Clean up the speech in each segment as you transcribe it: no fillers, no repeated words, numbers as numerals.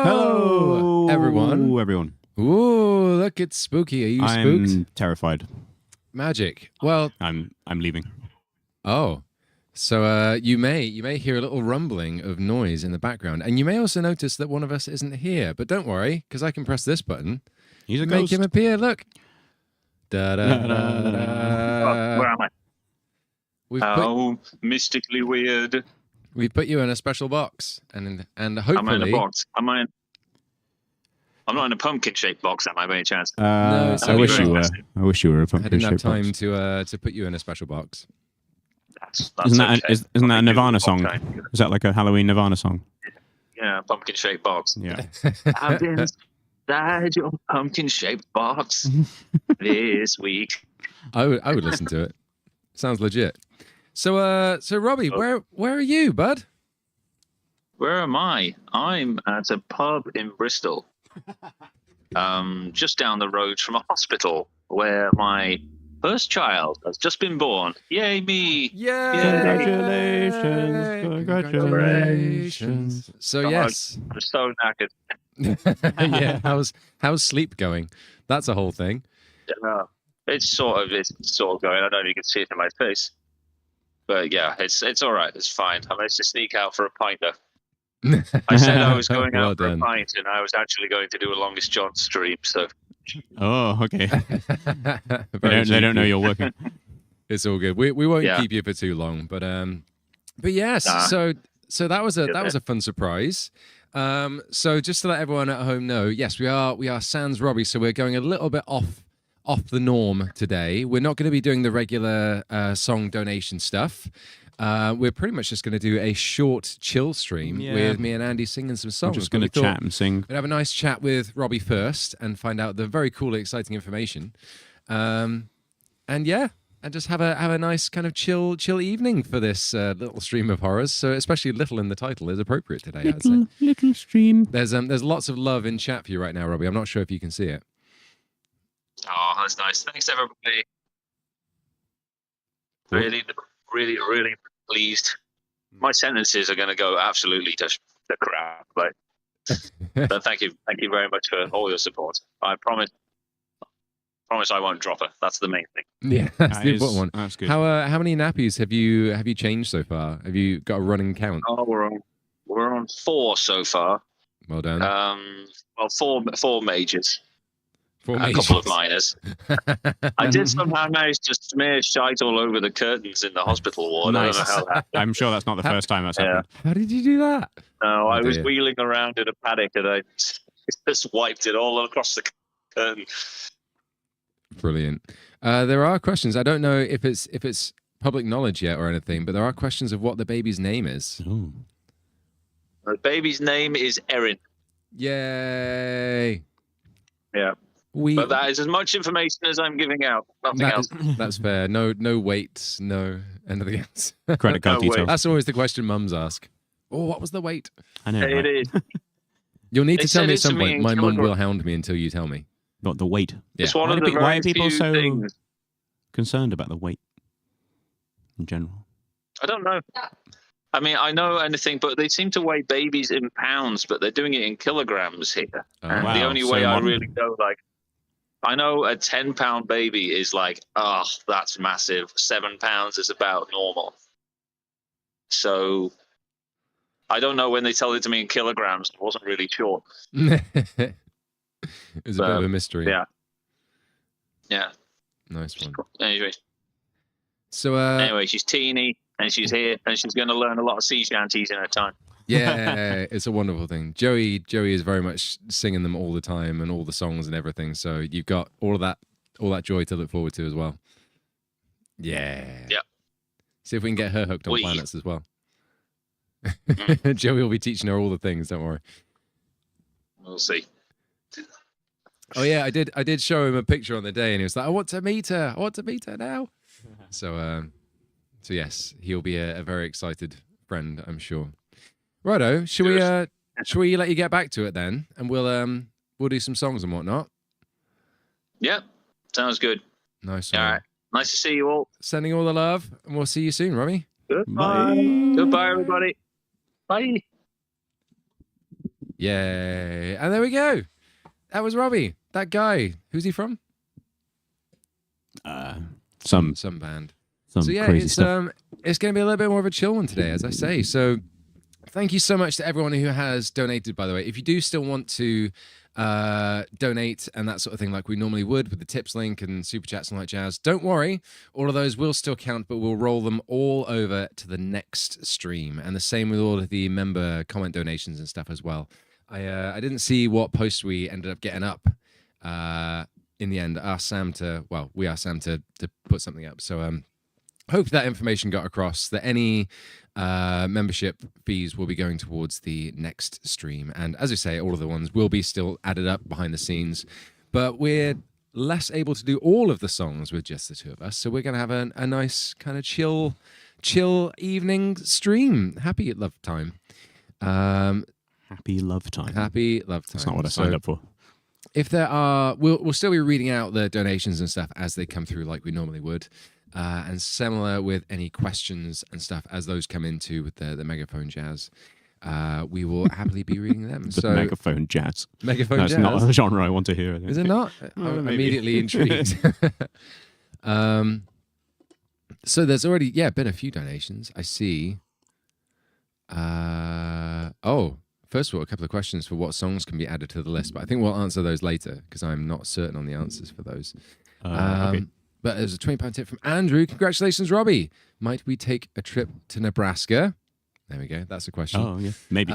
Hello, everyone. Ooh, look, it's spooky. Are you spooked? I'm terrified. Magic. Well, I'm leaving. oh, so you may hear a little rumbling of noise in the background, and you may also notice that one of us isn't here. But don't worry, because I can press this button. He's a Make ghost. him appear. Look. Da da da da. Where am I? We've Mystically weird. put you in a special box, and hopefully. Am I in a box? I'm not in a pumpkin-shaped box, am I, by any chance? No, so I wish we you were. were. I wish you were a I pumpkin didn't have shaped time box. to put you in a special box. That's Isn't that okay. isn't that a Nirvana song? Okay. Is that like a Halloween Nirvana song? Yeah, pumpkin-shaped box. Yeah. I've been inside your pumpkin-shaped box this week. I would listen to it. Sounds legit. So Robbie, where are you, bud? Where am I? I'm at a pub in Bristol, just down the road from a hospital where my first child has just been born. Yay, me! Yay! Congratulations. So yes, I'm so knackered. yeah. How's sleep going? That's a whole thing. It's sort of going. I don't know if you can see it in my face, but yeah, it's all right. It's fine. I managed to sneak out for a pint though. I said I was going Well out for a done. pint, and I was actually going to do a Longest John stream. So Oh, okay. Very They don't know cheeky. you're working. It's all good. We won't Yeah. keep you for too long, but yes. Nah. So that was Get a fun surprise. So just to let everyone at home know, yes, we are Sans Robbie, so we're going a little bit off the norm today. We're not going to be doing the regular song donation stuff. We're pretty much just going to do a short chill stream Yeah. with me and Andy singing some songs. I'm just But going we to thought chat and sing. we'd have a nice chat with Robbie first and find out the very cool, exciting information. And yeah, and just have a nice kind of chill evening for this little stream of horrors. So especially little in the title is appropriate today, I'd say. Little stream. There's lots of love in chat for you right now, Robbie. I'm not sure if you can see it. oh, that's nice. Thanks everybody. Really, really, really pleased. My sentences are going to go absolutely to the crap, but thank you very much for all your support. I promise I won't drop her. That's the main thing. Yeah, that's That the is- important one. That's good. How many nappies have you changed so far? Have you got a running count? Oh, we're on 4 so far. Well done. Well, four majors, Four a couple of majors. minors. I did somehow manage to smear shite all over the curtains in the hospital ward. Nice. I don't know how that. I'm sure that's not the first time that's Yeah. happened. How did you do that? No, I was dear. wheeling around in a panic and I just wiped it all across the curtain. Brilliant. There are questions. I don't know if it's public knowledge yet or anything, but there are questions of what the baby's name is. Ooh. The baby's name is Erin. Yay! Yeah. We. But that is as much information as I'm giving out. Nothing else. That's fair. No weight. No anything else. Credit card No way. details. That's always the question mums ask. Oh, what was the weight? I know. It Right? is. You'll need They to tell said me it at to some me point. in My mum will kilograms. hound me until you tell me. Not the weight. It's Yeah. one Why of do the pe- why very are people few so- things. Concerned about the weight in general. I don't know. I mean, I know anything, but they seem to weigh babies in pounds, but they're doing it in kilograms here. Oh, And wow. the only So way I modern. really know, like, I know a 10-pound baby is like, oh, that's massive. 7 pounds is about normal. So I don't know when they tell it to me in kilograms. I wasn't really sure. it was a bit of a mystery. yeah. Yeah. Nice one. Anyway, So anyway, she's teeny and she's here and she's going to learn a lot of sea shanties in her time. yeah, it's a wonderful thing. Joey is very much singing them all the time and all the songs and everything. So you've got all that joy to look forward to as well. Yeah. Yeah. See if we can get her hooked on We- planets as well. Joey will be teaching her all the things. Don't worry. We'll see. Oh yeah, I did show him a picture on the day, and he was like, "I want to meet her. I want to meet her now." So yes, he'll be a very excited friend, I'm sure. Righto, should we let you get back to it then, and we'll do some songs and whatnot. Yeah, sounds good. Nice All one. right. Nice to see you all. Sending all the love, and we'll see you soon, Robbie. Goodbye. Bye. Goodbye, everybody. Bye. Yay. And there we go. That was Robbie. That guy. Who's he from? Some band. so yeah, crazy stuff. It's going to be a little bit more of a chill one today, as I say. So thank you so much to everyone who has donated, by the way. If you do still want to donate and that sort of thing like we normally would with the tips link and super chats and like jazz, don't worry. All of those will still count, but we'll roll them all over to the next stream. And the same with all of the member comment donations and stuff as well. I didn't see what posts we ended up getting up. In the end, we asked Sam to put something up. So hope that information got across, that any membership fees will be going towards the next stream. And as I say, all of the ones will be still added up behind the scenes. But we're less able to do all of the songs with just the two of us. So we're going to have a nice kind of chill evening stream. Happy love time. Happy love time. Happy love time. That's not what I signed up for. If there are, we'll still be reading out the donations and stuff as they come through like we normally would. And similar with any questions and stuff as those come into with the megaphone jazz, we will happily be reading them. The megaphone jazz. Megaphone That's jazz. not a genre I want to hear. I think. Is it not? I'm immediately intrigued. So there's already been a few donations. I see. First of all, a couple of questions for what songs can be added to the list, but I think we'll answer those later because I'm not certain on the answers for those. Okay. But there's a £20 tip from Andrew. Congratulations, Robbie. Might we take a trip to Nebraska? There we go. That's a question. Oh, yeah. Maybe.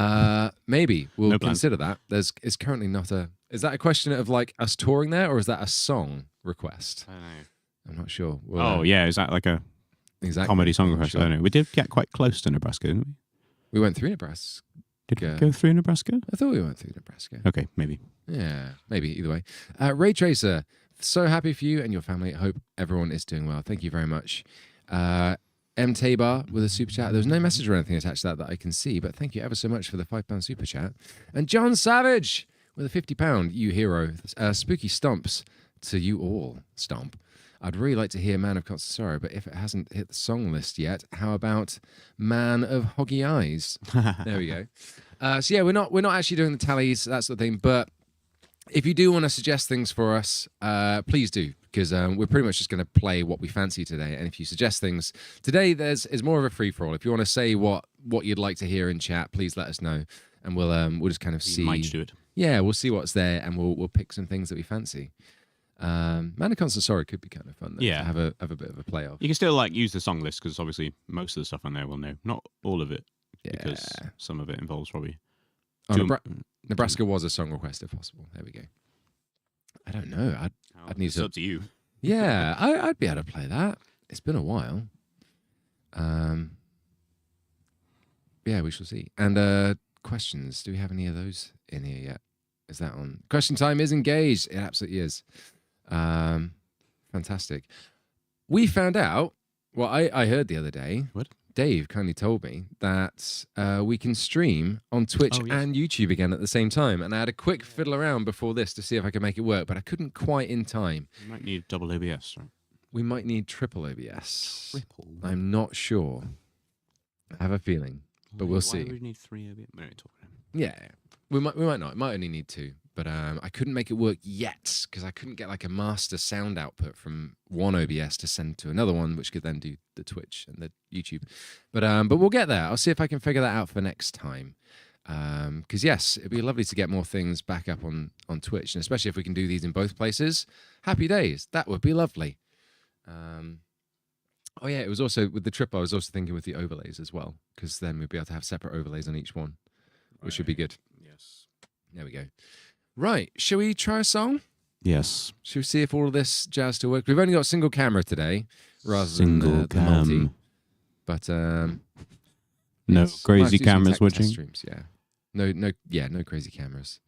Maybe. We'll No plan. consider that. It's currently not a... Is that a question of like us touring there, or is that a song request? I don't know. I'm not sure. Yeah. Is that like a comedy song request? Sure. I don't know. We did get quite close to Nebraska, didn't we? We went through Nebraska. Did we go through Nebraska? I thought we went through Nebraska. Okay, maybe. Yeah, maybe. Either way. Ray Tracer, so happy for you and your family. I hope everyone is doing well. Thank you very much. M. Tabar with a super chat. There was no message or anything attached to that I can see, but thank you ever so much for the £5 super chat. And John Savage with a £50, you hero. Spooky stomps to you all. Stomp. I'd really like to hear Man of Constant Sorrow, but if it hasn't hit the song list yet, how about Man of Hoggy Eyes? There we go. So yeah, we're not actually doing the tallies, that sort of thing, but if you do want to suggest things for us, please do, because we're pretty much just going to play what we fancy today. And if you suggest things today, is more of a free for all. If you want to say what you'd like to hear in chat, please let us know, and we'll just kind of see. Might do it. Yeah, we'll see what's there, and we'll pick some things that we fancy. Man of Constant Sorrow could be kind of fun. Though, Yeah, to have a bit of a play off. You can still like use the song list because obviously most of the stuff on there we'll know, not all of it, because some of it involves Robbie. Nebraska was a song request if possible. There we go. I don't know. I'd need it's up to you. Yeah, I'd be able to play that. It's been a while. Yeah, we shall see. And questions. Do we have any of those in here yet? Is that on? Question time is engaged. It absolutely is. Fantastic. We found out, well, I heard the other day, What? Dave kindly told me that we can stream on Twitch and YouTube again at the same time. And I had a quick fiddle around before this to see if I could make it work, but I couldn't quite in time. You might need double OBS, right? We might need triple OBS. Triple? I'm not sure. I have a feeling, but we'll see. Why would we need 3 OBS? We don't talk about it. Yeah. We might not. It might only need 2. But I couldn't make it work yet because I couldn't get like a master sound output from one OBS to send to another one, which could then do the Twitch and the YouTube. But we'll get there. I'll see if I can figure that out for next time. Because yes, it'd be lovely to get more things back up on Twitch, and especially if we can do these in both places. Happy days. That would be lovely. Oh yeah, it was also with the trip. I was also thinking with the overlays as well, because then we'd be able to have separate overlays on each one, which would be good. Yes. There we go. Right, shall we try a song? Yes. Shall we see if all of this jazz still works? We've only got a single camera today, rather Single than the multi. But no crazy cameras watching. Streams, yeah. No crazy cameras.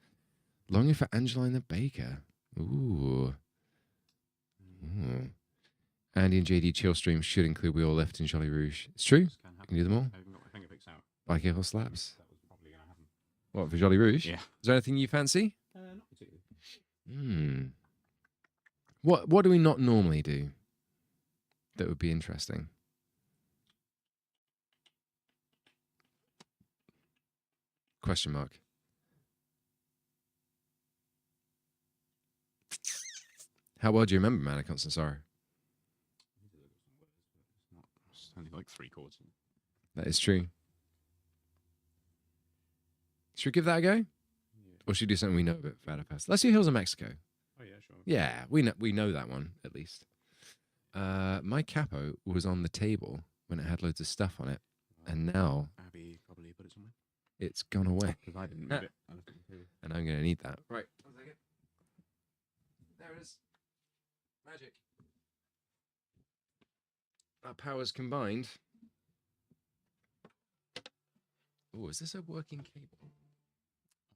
Longing for Angelina Baker. Ooh. Andy and JD chill stream should include We All Lift and Jolly Rouge. It's true. You can do them all. I haven't got my finger picks out. Bike Hill Slaps. That was probably going to happen. What, for Jolly Rouge? Yeah. Is there anything you fancy? Not particularly. What do we not normally do that would be interesting? Question mark. How well do you remember Mana Constant Sorrow? It's only like 3 chords. That is true. Should we give that a go? Or should we do something we know a bit better first? Let's do Hills of Mexico. Oh yeah, sure. Yeah, we know that one, at least. My capo was on the table when it had loads of stuff on it. And now Abby probably put it somewhere. it's gone away. Because I didn't move it. I left it on the table. And I'm going to need that. Right. 1 second. There it is. Magic. Our powers combined. Oh, is this a working cable?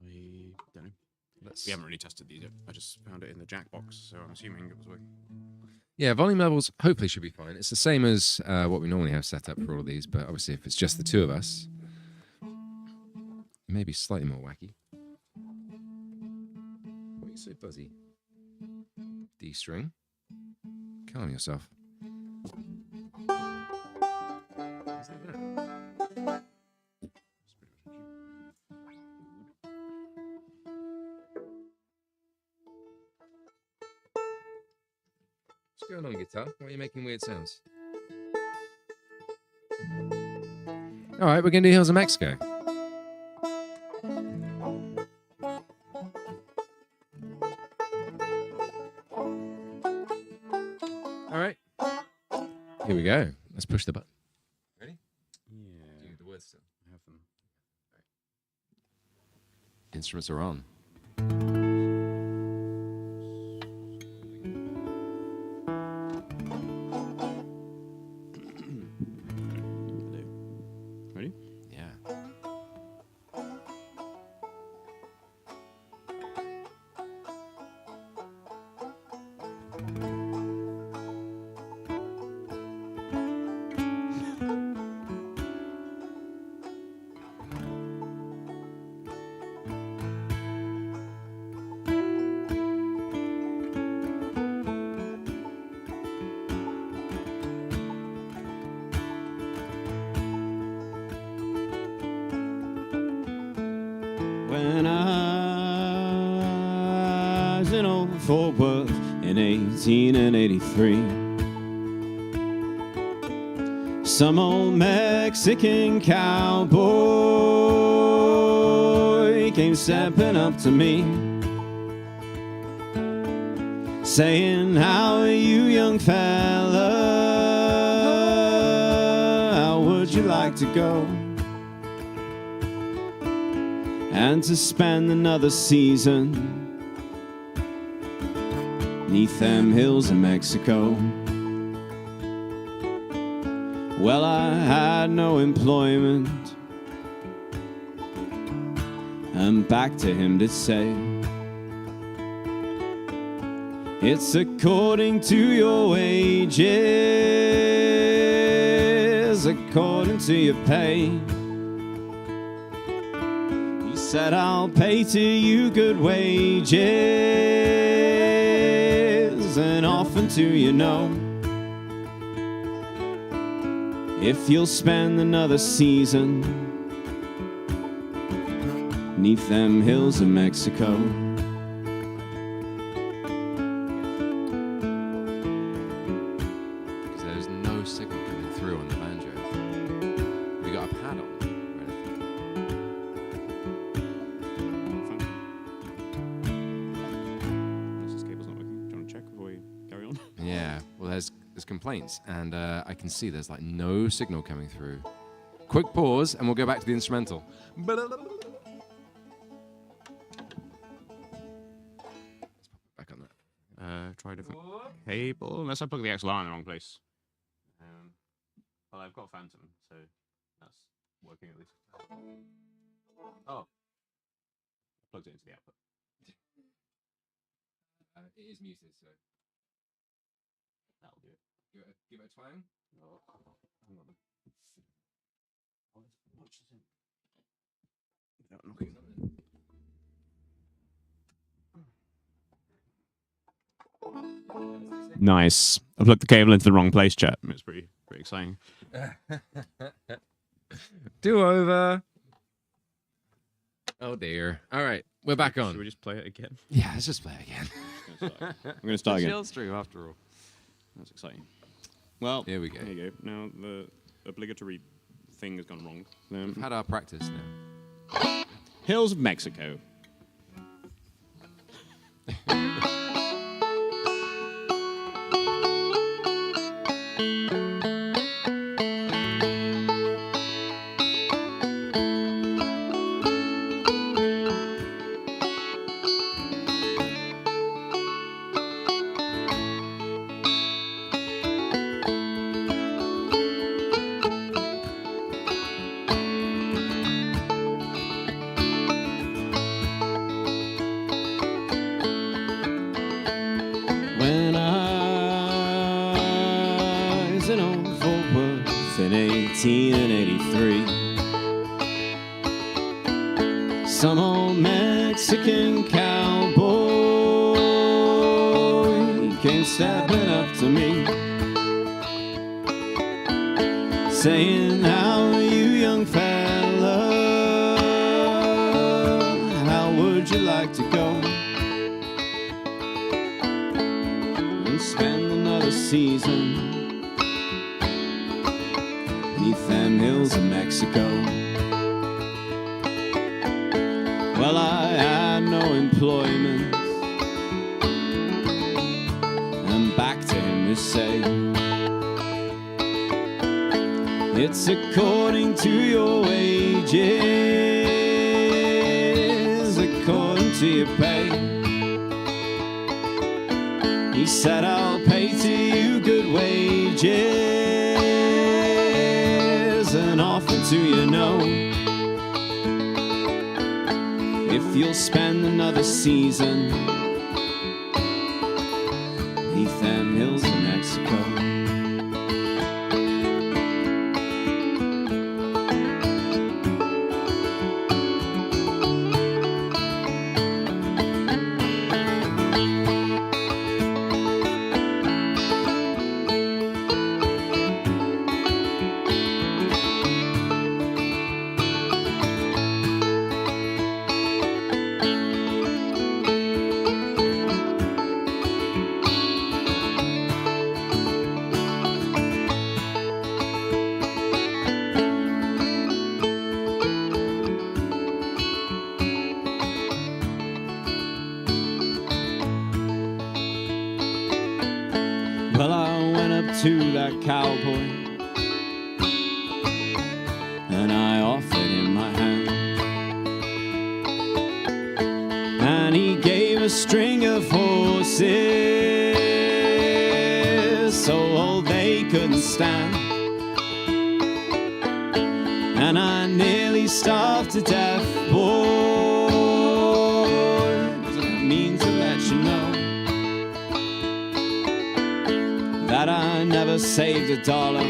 I don't know. Let's... We haven't really tested these yet. I just found it in the jack box, so I'm assuming it was working. Yeah, volume levels hopefully should be fine. It's the same as what we normally have set up for all of these, but obviously if it's just the 2 of us, maybe slightly more wacky. Why are you so buzzy? D string. Calm yourself. What's that? What's going on, guitar? Why are you making weird sounds? All right, we're going to do Hills of Mexico. All right. Here we go. Let's push the button. Ready? Yeah. Do you have the words still? I have them. Instruments are on. Ready? Yeah. When I was in old Fort Worth in 1883, some old Mexican cowboy came stepping up to me, saying, "How are you, young fella? How would you like to go and to spend another season 'neath them hills of Mexico?" Well, I had no employment, and back to him did say, "It's according to your wages, according to your pay." Said, "I'll pay to you good wages, and often to you know, if you'll spend another season 'neath them hills of Mexico." Because there's no signal coming through on the banjo. We got a pad on. This cable's not working. Do you want to check before we carry on? Yeah, well, there's complaints, and I can see there's like no signal coming through. Quick pause, and we'll go back to the instrumental. Let's pop it back on that. Try a different cable. Unless I plug the XLR in the wrong place. Well, I've got Phantom, so that's working at least. Oh. I plugged it into the output. It is muted, so That'll do it. give it a twang. Oh, hang on. Watch this in. Without knocking. Nice. I plugged the cable into the wrong place, chat. It's pretty exciting. Do over. Oh dear. All right. We're back Should on. we just play it again? Yeah, let's just play again. I'm going to start again. Shield stream after all. That's exciting. Well, Here we go. There you go. Now the obligatory thing has gone wrong. We've had our practice now. Hills of Mexico. When I was in old Fort Worth in 1883, some old Mexican cowboy came stepping up to me, saying, "How are you, young fella? How would you like to go and spend another season beneath them hills of Mexico?" Well, I had no employment, and back to him to say, "It's according to your wages, according to your pay." He said, "I'll pay to you good wages, and offer to you no, if you'll spend another season beneath them hills of Mexico." Well, I went up to that cowboy and I offered him my hand, and he gave a string of horses so old they couldn't stand, and I nearly starved to death, boys. I mean to let you know that I never saved a dollar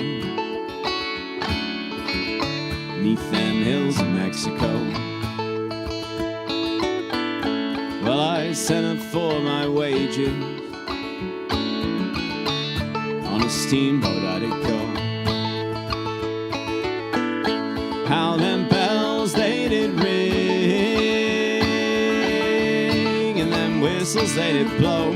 beneath them hills of Mexico. Well, I sent up for my wages, on a steamboat I did go. How them bells they did ring, and them whistles they did blow.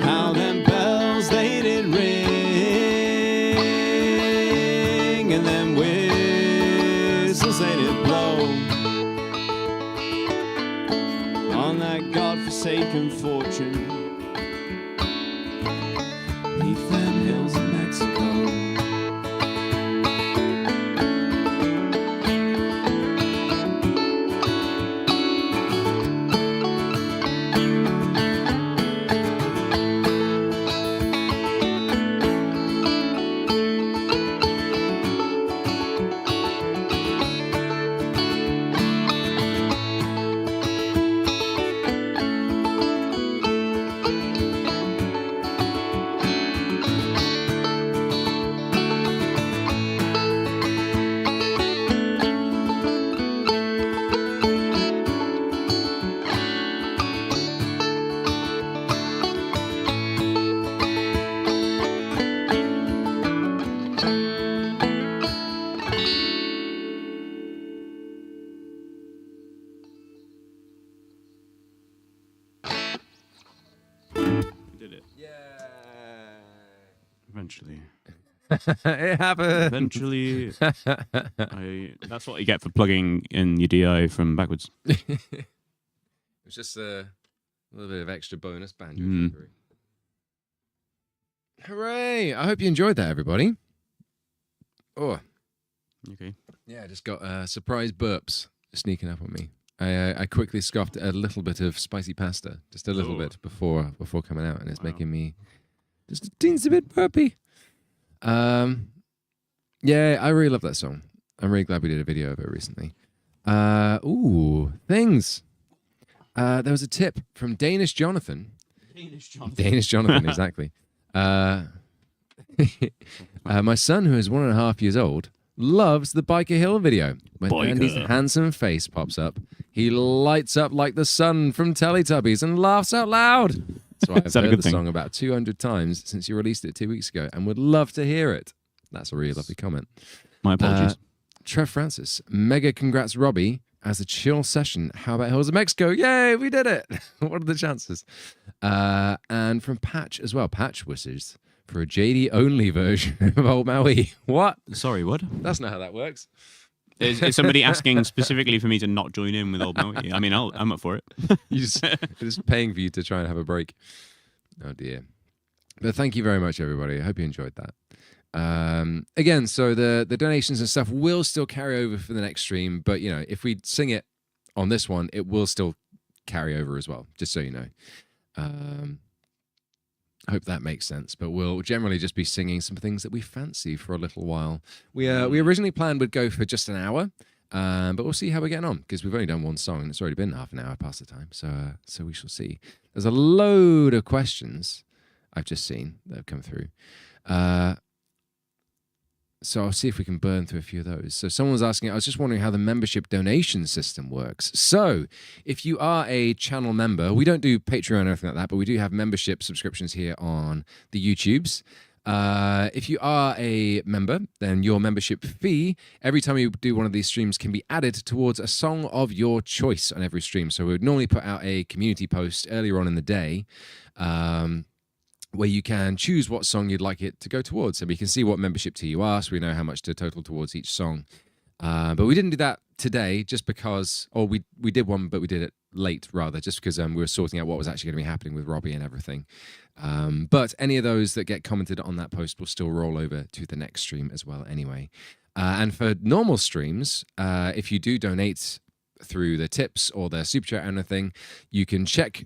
How them bells they did ring, and them whistles they did blow. On that godforsaken fortune beneath them hills of Mexico. It happened. Eventually, that's what you get for plugging in your DI from backwards. It's just a little bit of extra bonus banjo Mm. trickery. Hooray! I hope you enjoyed that, everybody. Oh, Okay. yeah, I just got surprise burps sneaking up on me. I quickly scoffed a little bit of spicy pasta, just a little Oh. bit before coming out, and it's Wow. making me just a teensy bit burpy. Yeah, I really love that song. I'm really glad we did a video of it recently. Things. There was a tip from Danish Jonathan. Danish Jonathan, exactly. My son, who is 1.5 years old, loves the Biker Hill video. When Biker. Andy's handsome face pops up, he lights up like the sun from Teletubbies and laughs out loud. So I've Is that a heard good the thing? song about 200 times since you released it 2 weeks ago and would love to hear it. That's a really lovely comment. My apologies. Trev Francis, mega congrats, Robbie, as a chill session. How about Hills of Mexico? Yay, we did it. What are the chances? And from Patch as well. Patch wishes for a JD only version of Old Maui. What? Sorry, what? That's not how that works. Is somebody asking specifically for me to not join in with Old Maui? I mean, I'm up for it. It's paying for you to try and have a break. Oh dear. But thank you very much, everybody. I hope you enjoyed that. Again, so the donations and stuff will still carry over for the next stream, but you know, if we sing it on this one, it will still carry over as well, just so you know. I hope that makes sense, but we'll generally just be singing some things that we fancy for a little while. We originally planned we'd go for just an hour, but we'll see how we're getting on, because we've only done one song and it's already been half an hour past the time, so we shall see. There's a load of questions I've just seen that have come through. So I'll see if we can burn through a few of those. So someone was asking, I was just wondering how the membership donation system works. So if you are a channel member, we don't do Patreon or anything like that, but we do have membership subscriptions here on the YouTubes. If you are a member, then your membership fee, every time you do one of these streams, can be added towards a song of your choice on every stream. So we would normally put out a community post earlier on in the day, where you can choose what song you'd like it to go towards. So we can see what membership tier you are, so we know how much to total towards each song. But we didn't do that today just because, or we did one, but we did it late rather, just because we were sorting out what was actually going to be happening with Robbie and everything. But any of those that get commented on that post will still roll over to the next stream as well anyway. And for normal streams, if you do donate through the tips or the super chat or anything, you can check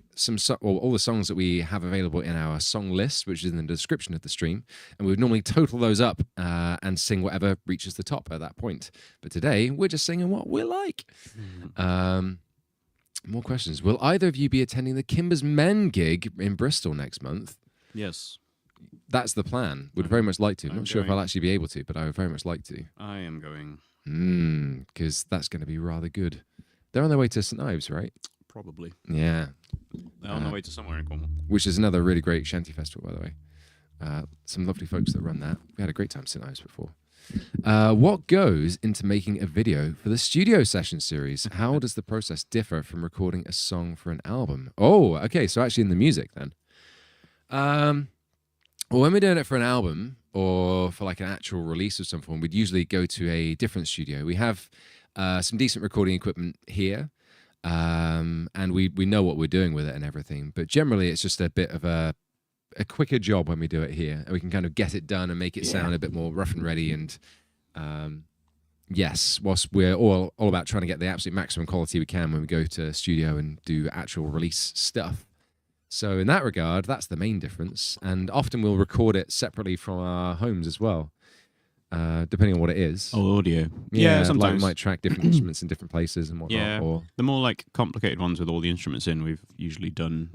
all the songs that we have available in our song list, which is in the description of the stream, and we would normally total those up and sing whatever reaches the top at that point. But today we're just singing what we like. More questions. Will either of you be attending the Kimber's Men gig in Bristol next month? Yes, That's the plan. Would very much like to. I'm Not sure if going. I'll actually be able to, but I would very much like to. I am going. Because that's going to be rather good. They're on their way to St Ives, right? Probably. Yeah. They're on their way to somewhere in Cornwall. Which is another really great shanty festival, by the way. Some lovely folks that run that. We had a great time St Ives before. What goes into making a video for the studio session series? How does the process differ from recording a song for an album? Oh, okay. So actually in the music then. Well, when we're doing it for an album or for like an actual release of some form, we'd usually go to a different studio. We have some decent recording equipment here, and we know what we're doing with it and everything. But generally, it's just a bit of a quicker job when we do it here, and we can kind of get it done and make it sound a bit more rough and ready. And yes, whilst we're all about trying to get the absolute maximum quality we can when we go to studio and do actual release stuff. So in that regard, that's the main difference. And often we'll record it separately from our homes as well, depending on what it is. Oh, audio. Yeah, like sometimes. we might track different instruments in different places and whatnot. Yeah. Or The more like complicated ones with all the instruments in, we've usually done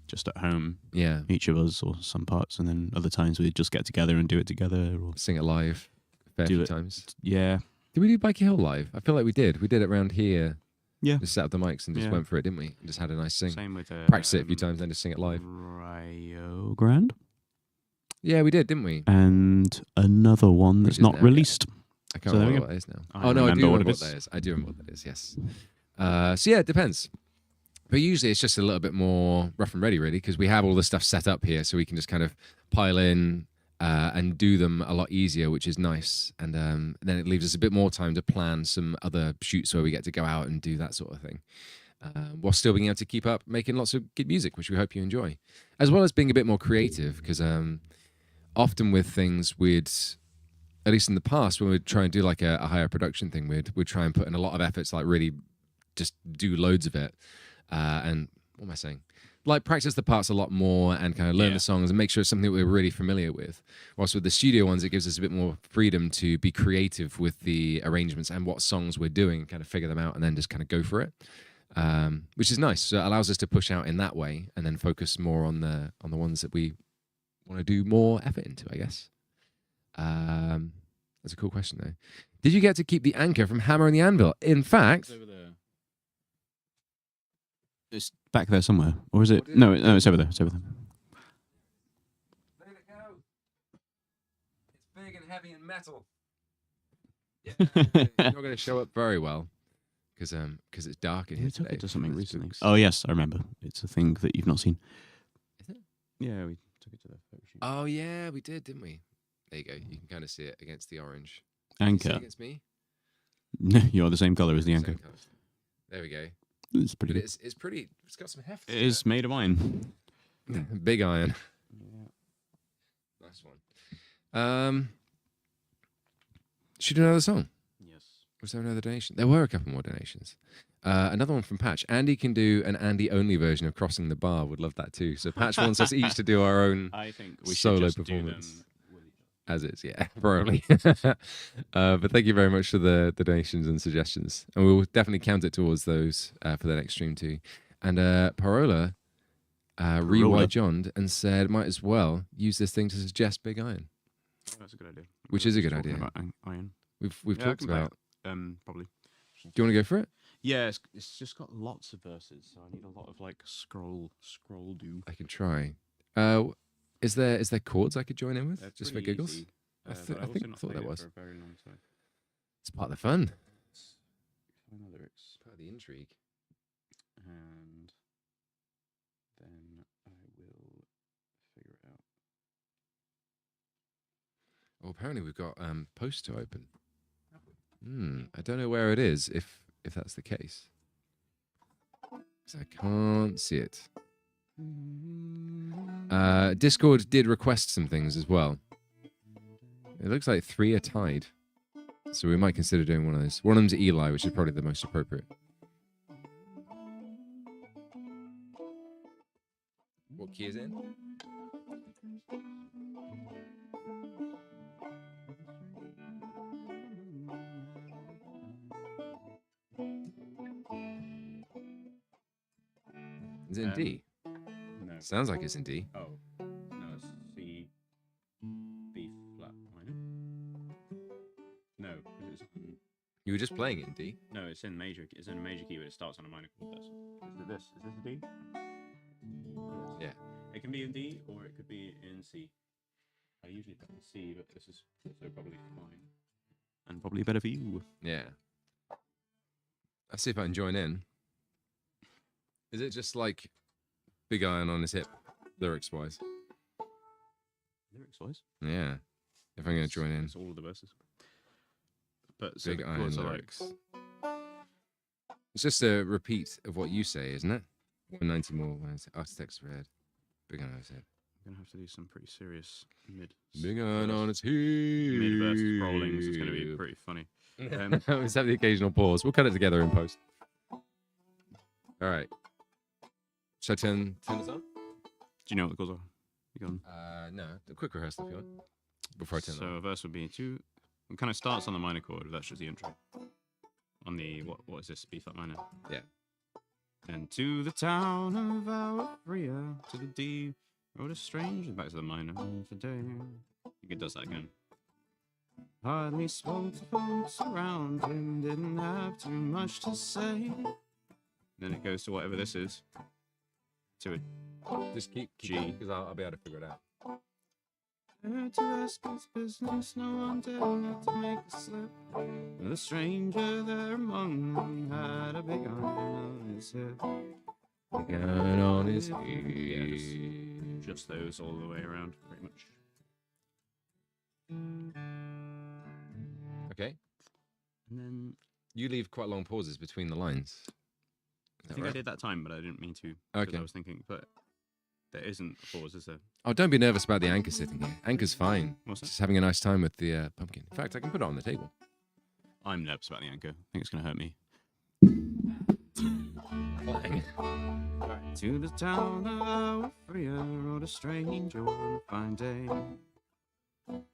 just at home, yeah, each of us or some parts, and then other times we just get together and do it together. Or sing it live a fair Do few it. times. yeah, Did we do Biker Hill live? I feel like we did. We did it around here. Yeah. Just set up the mics and just Yeah. went for it, didn't we? And just had a nice sing. same with Practice it a few times, then just sing it live. Rio Grande, Yeah, we did, didn't we? and another one that's Which is not now- released. I can't So there we remember go. what that is now. I Oh, no, I remember do what remember it what that is. is. I do remember what that is, yes. So yeah, it depends. But usually it's just a little bit more rough and ready, really, because we have all the stuff set up here, so we can just kind of pile in and do them a lot easier, which is nice. And then it leaves us a bit more time to plan some other shoots where we get to go out and do that sort of thing, while still being able to keep up making lots of good music, which we hope you enjoy, as well as being a bit more creative. Because often with things, at least in the past, when we'd try and do like a higher production thing, we'd try and put in a lot of efforts, like really just do loads of it. And what am I saying? Like practice the parts a lot more and kind of learn the songs and make sure it's something that we're really familiar with. Whilst with the studio ones, it gives us a bit more freedom to be creative with the arrangements and what songs we're doing, kind of figure them out and then just kind of go for it, which is nice. So it allows us to push out in that way and then focus more on the ones that we want to do more effort into, I guess. That's a cool question, though. Did you get to keep the anchor from Hammer and the Anvil? In fact, It's over there. It's back there somewhere, or is it? No, it's over there. It's over there. let it go. It's big and heavy and metal. Yeah, it's not going to show up very well because it's dark in here We took today it to something for the recently. spooks. Oh yes, I remember. It's a thing that you've not seen. Is it? Yeah, we took it to the photo shoot. Oh yeah, we did, didn't we? There you go. You can kind of see it against the orange. Can you see it Anchor. against me? You're the same color as the Same anchor. colour. There we go. It's pretty But good. it's pretty. It's got some heft. It is made of iron. Big iron. Yeah. Nice one. Should we do another song? Yes. Was there another donation? There were a couple more donations. Another one from Patch. Andy can do an Andy-only version of Crossing the Bar. Would love that too. So Patch wants us each to do our own I think we solo should just performance. do them with each as is. Yeah, probably. But thank you very much for the donations and suggestions. And we will definitely count it towards those for the next stream too. And Parola re-Johned and said, might as well use this thing to suggest Big Iron. other. Oh, that's a good idea. Which We is were a good just talking idea. About iron. We've Yeah, I talked can play about. Probably. Do you want to go for it? Yeah, it's just got lots of verses, so I need a lot of like scroll do. I can try. Is there chords I could join in with They're just for pretty giggles? easy, I but thought I've also not there played it was. for a very long time. It's part of the fun, Find the lyrics, part of the intrigue. and then I will figure it out. Oh, apparently we've got post to open. I don't know where it is. If that's the case, 'cause I can't see it. Discord did request some things as well. It looks like 3 are tied, so we might consider doing one of those. One of them's Eli, which is probably the most appropriate. What key is it in? Is it in D? No. Sounds like it's in D. Oh, no, it's C, B flat minor. No, it's You were just playing it in D. no, it's in major. It's in a major key, but it starts on a minor chord. Is it this? Is this a D? Yeah. It can be in D or it could be in C. I usually play in C, but this is also probably fine. And probably better for you. Yeah. Let's see if I can join in. Is it just like Big Iron on his hip, lyrics wise? Lyrics wise? Yeah. If I'm going to join in. It's all of the verses. But so Big the Iron chords are lyrics. It's just a repeat of what you say, isn't it? 190 more. Architect's red. Big Iron on his hip. I'm gonna have to do some pretty serious mid. Big Iron on his hip. Mid-verse scrollings. It's gonna be pretty funny. Let's have the occasional pause. We'll cut it together in post. All right. Should I turn this on? Do you know what the chords are? You got 'em? No. A quick rehearsal if you want. Before I turn So a verse would be two. It kind of starts on the minor chord. That's just the intro. On the what is this? B flat minor. Yeah. And to the town of our Freya, to the D, rode a stranger back to the minor today. It does that again. Hardly spoke to folks around him, didn't have too much to say. Then it goes to whatever this is. To a Just keep G. because I'll be able to figure it out. There to ask his business, no one dared not to make a slip. The stranger there among them had a big iron on his hip. Big Iron on his Yeah, hip. just those all the way around, pretty much. Okay. And then You leave quite long pauses between the lines. Is I that think I right? did that time, but I didn't mean to. Because Okay. I was thinking, but there isn't a pause, is there? Oh, don't be nervous about the anchor sitting here. Anchor's fine. What's that? Just having a nice time with the pumpkin. In fact, I can put it on the table. I'm nervous about the anchor. I think it's going to hurt me. To the town of our freer rode a stranger one fine day.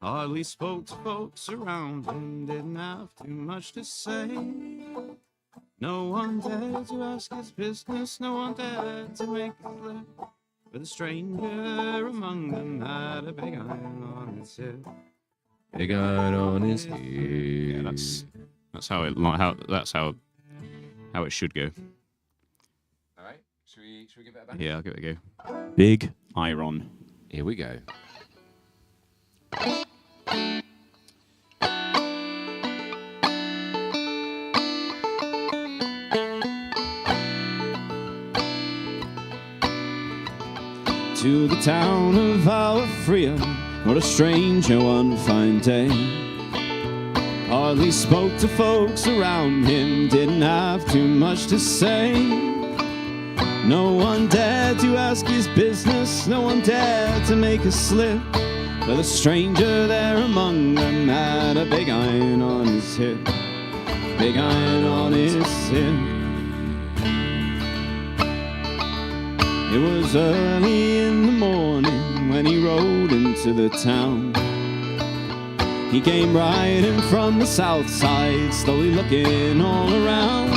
Hardly spoke to folks around him, didn't have too much to say. No one dared to ask his business, no one dared to make a flip. But a stranger among them had a big iron on his hip. Big iron on his head. Yeah, that's how it should go. All right. Should we give that a back? Yeah, I'll give it a go. Big iron. Here we go. To the town of our freedom, what a stranger one fine day. Hardly spoke to folks around him, didn't have too much to say. No one dared to ask his business, no one dared to make a slip. But the stranger there among them had a big iron on his hip. Big iron on his hip. It was early in the morning when he rode into the town. He came riding from the south side, slowly looking all around.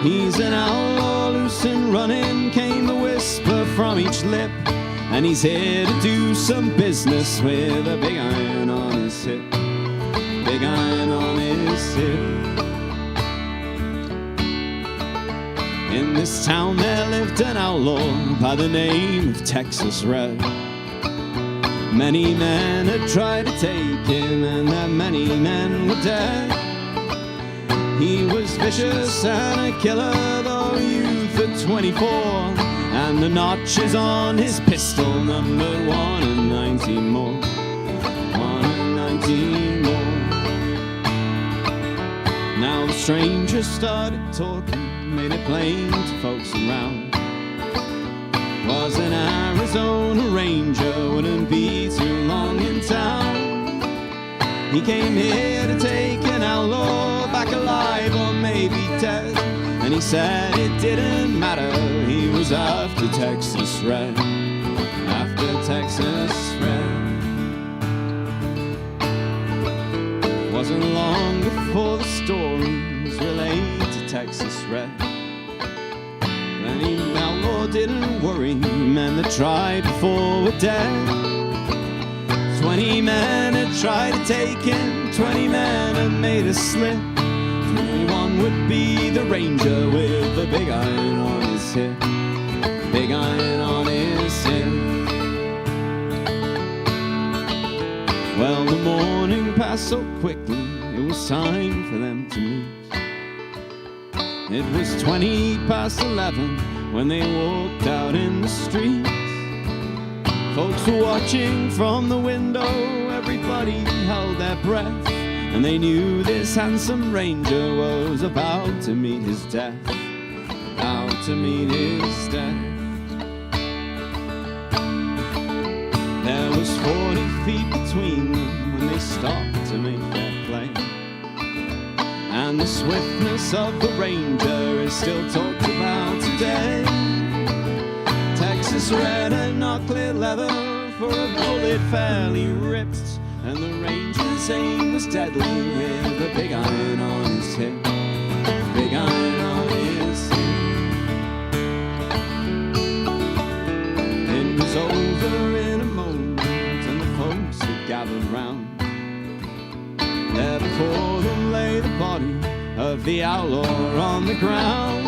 He's an outlaw, loose and running, came the whisper from each lip. And he's here to do some business with a big iron on his hip. Big iron on his hip. In this town there lived an outlaw by the name of Texas Red. Many men had tried to take him, and that many men were dead. He was vicious and a killer, though a youth at 24. And the notches on his pistol numbered 1 in 19 more. 1 in 19 more. Now the stranger started talking, made it plain to folks around. Was an Arizona Ranger, wouldn't be too long in town. He came here to take an outlaw back alive or maybe dead. And he said it didn't matter, he was after Texas Red. After Texas Red. Wasn't long before the stories relayed to Texas Red. Any outlaw didn't worry, men that tried before were dead. 20 men had tried to take him, 20 men had made a slip. 21 would be the ranger with the big iron on his hip. Big iron on his hip. Well, the morning passed so quickly, it was time for them to meet. It was 20 past 11 when they walked out in the streets. Folks were watching from the window, everybody held their breath. And they knew this handsome ranger was about to meet his death. About to meet his death. There was 40 feet between them when they stopped to make their play. And the swiftness of the ranger is still talked about today. Texas Red and knock-lit leather for a bullet fairly ripped. And the ranger's aim was deadly with a big iron on his hip. Big iron on his hip. It was over in a moment and the folks had gathered round. There before them lay the body of the outlaw on the ground.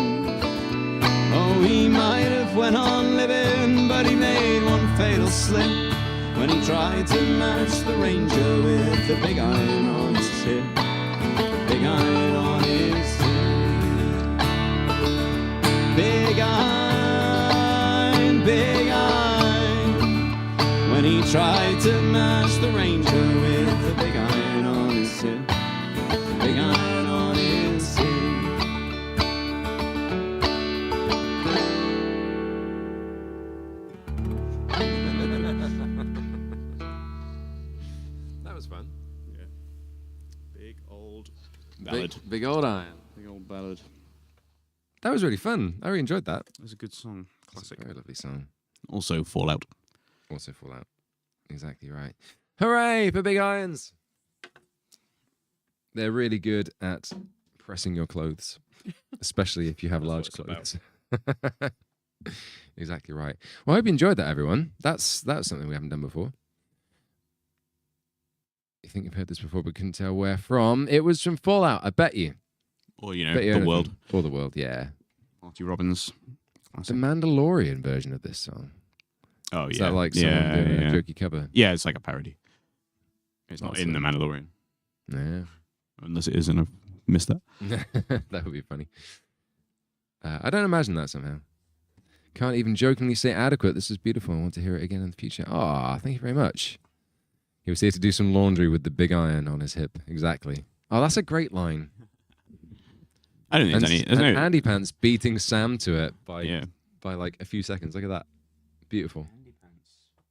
Oh, he might have went on living, but he made one fatal slip when he tried to match the ranger with the big iron on his hip. Big iron on his hip. Big iron, big iron. When he tried to match the ranger a big iron on his hip. Big iron on his hip. That was fun. Yeah. Big old ballad. Big old iron. Big old ballad. That was really fun. I really enjoyed that. It was a good song. Classic. Very lovely song. Also Fallout. Also Fallout. Exactly right. Hooray for big irons. They're really good at pressing your clothes, especially if you have large clothes. Exactly right. Well, I hope you enjoyed that, everyone. That's something we haven't done before. You think you've heard this before, but couldn't tell where from. It was from Fallout, I bet you. Or, you know, Bet you The anything. World. Or The World, yeah. Marty Robbins. The Mandalorian version of this song. Oh, yeah. Is that like someone doing a jokey cover? Yeah, it's like a parody. It's not in Awesome. The Mandalorian. Yeah. Unless it is, and I've missed that. That would be funny. I don't imagine that somehow. Can't even jokingly say adequate. This is beautiful. I want to hear it again in the future. Ah, thank you very much. He was here to do some laundry with the big iron on his hip. Exactly. Oh, that's a great line. I don't think And, there's any. There's no, Andy Pants beating Sam to it by yeah. like a few seconds. Look at that. Beautiful.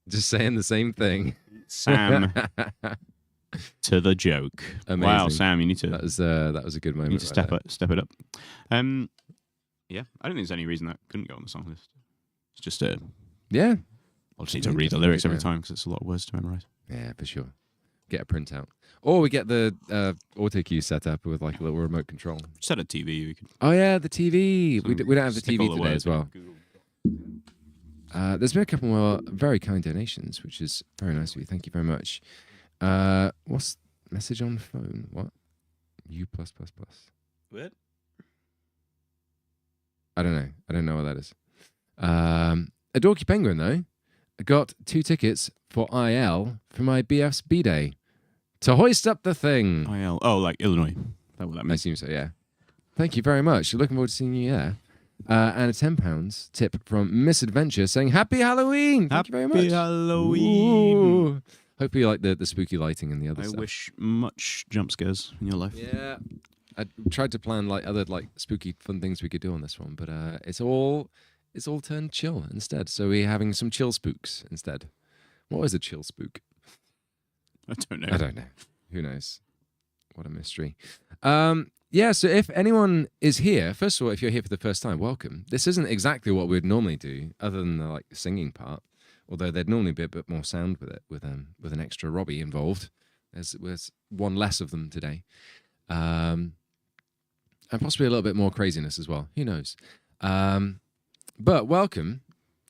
Just saying the same thing. Sam to the joke. Amazing. Wow, Sam, you need to. That was a good moment. You need to right there. step it up. Yeah, I don't think there's any reason that couldn't go on the song list. It's just Yeah. I'll just need to read the lyrics every time because it's a lot of words to memorize. Yeah, for sure. Get a printout. Or we get the auto cue set up with like a little remote control. Set a TV. You can. Oh yeah, the TV. We don't have the stick TV all today words as well. in Google. There's been a couple more very kind donations, which is very nice of you. Thank you very much. What's message on phone? What? U+++. What? I don't know. I don't know what that is. A Dorky Penguin, though, got 2 tickets for IL for my BF's B-Day to hoist up the thing. IL. Oh, like Illinois. Is that what that I means? assume so, yeah. Thank you very much. Looking forward to seeing you there. And a £10 tip from Misadventure saying, Happy Halloween! Thank you very much. Happy Halloween. Ooh. Hope you like the spooky lighting and the other I stuff. wish much jump scares in your life. Yeah. I tried to plan like other like spooky fun things we could do on this one, but it's all turned chill instead. So we're having some chill spooks instead. What is a chill spook? I don't know. I don't know. Who knows? What a mystery. Yeah, so if anyone is here, first of all, if you're here for the first time, welcome. This isn't exactly what we'd normally do, other than the like singing part. Although there'd normally be a bit more sound with it, with an extra Robbie involved. There's one less of them today. And possibly a little bit more craziness as well. Who knows? But welcome.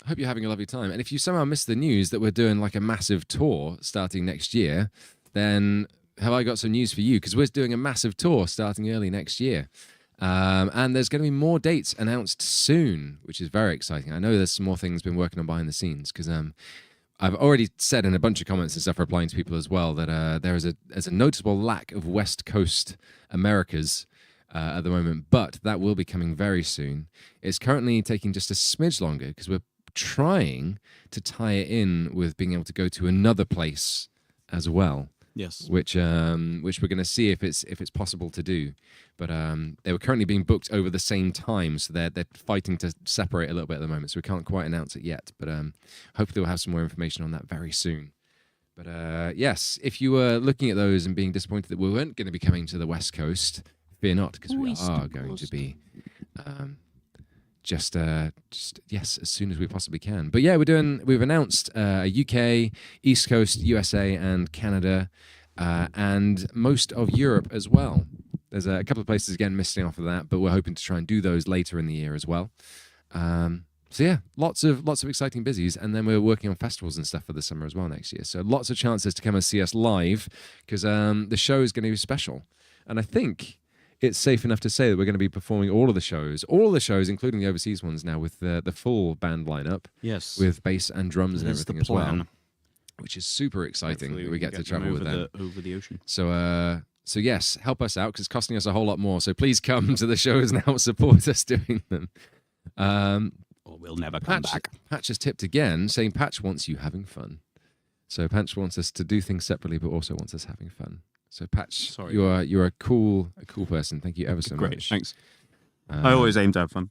I hope you're having a lovely time. And if you somehow missed the news that we're doing like a massive tour starting next year, then have I got some news for you? Because we're doing a massive tour starting early next year. And there's going to be more dates announced soon, which is very exciting. I know there's some more things been working on behind the scenes because I've already said in a bunch of comments and stuff replying to people as well that there's a noticeable lack of West Coast Americas at the moment, but that will be coming very soon. It's currently taking just a smidge longer because we're trying to tie it in with being able to go to another place as well. Yes. Which we're going to see if it's possible to do, but they were currently being booked over the same time, so they're fighting to separate a little bit at the moment, so we can't quite announce it yet. But hopefully we'll have some more information on that very soon. But yes, if you were looking at those and being disappointed that we weren't going to be coming to the West Coast, fear not, because we are going to be just yes, as soon as we possibly can. But yeah, we've announced a UK, East Coast, USA, and Canada, and most of Europe as well. There's a couple of places again missing off of that, but we're hoping to try and do those later in the year as well. So yeah, lots of exciting busies, and then we're working on festivals and stuff for the summer as well next year. So lots of chances to come and see us live because the show is going to be special, and I think it's safe enough to say that we're going to be performing all of the shows, including the overseas ones now, with the full band lineup. Yes. With bass and drums and That's everything the as well, plan. which is super exciting Hopefully that we get to travel with them. over the ocean. So yes, help us out because it's costing us a whole lot more. So please come to the shows and help support us doing them. Or we'll never come back. Patch has tipped again, saying Patch wants you having fun. So Patch wants us to do things separately, but also wants us having fun. So Patch, Sorry. you're a cool person. Thank you ever so Great, much. thanks. I always aim to have fun,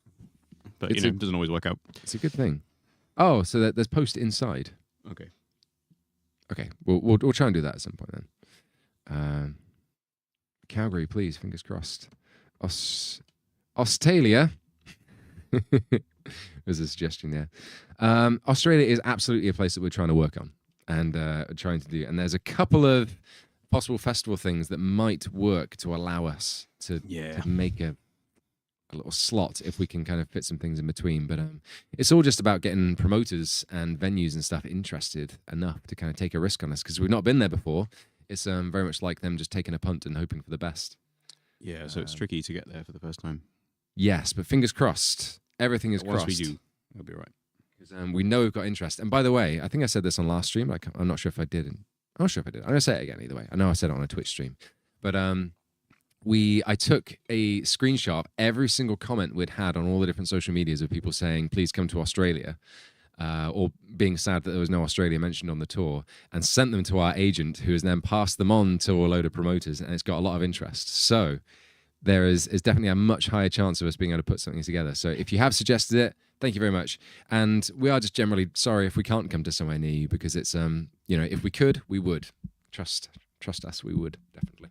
but it's it doesn't always work out. It's a good thing. Oh, so there's post inside. Okay. Okay, we'll try and do that at some point then. Calgary, please. Fingers crossed. Australia. There's a suggestion there. Australia is absolutely a place that we're trying to work on and trying to do. And there's a couple of possible festival things that might work to allow us to make a little slot if we can kind of fit some things in between. But it's all just about getting promoters and venues and stuff interested enough to kind of take a risk on us because we've not been there before. It's very much like them just taking a punt and hoping for the best. Yeah, so it's tricky to get there for the first time. Yes, but fingers crossed. Everything is crossed. Once we do, it'll be right. Because we know we've got interest. And by the way, I think I said this on last stream. But I'm not sure if I did. I'm not sure if I did. I'm going to say it again either way. I know I said it on a Twitch stream. But I took a screenshot of every single comment we'd had on all the different social medias of people saying, please come to Australia, or being sad that there was no Australia mentioned on the tour, and sent them to our agent, who has then passed them on to a load of promoters, and it's got a lot of interest. So there is definitely a much higher chance of us being able to put something together. So if you have suggested it, thank you very much. And we are just generally sorry if we can't come to somewhere near you, because it's, if we could, we would. Trust us, we would, definitely.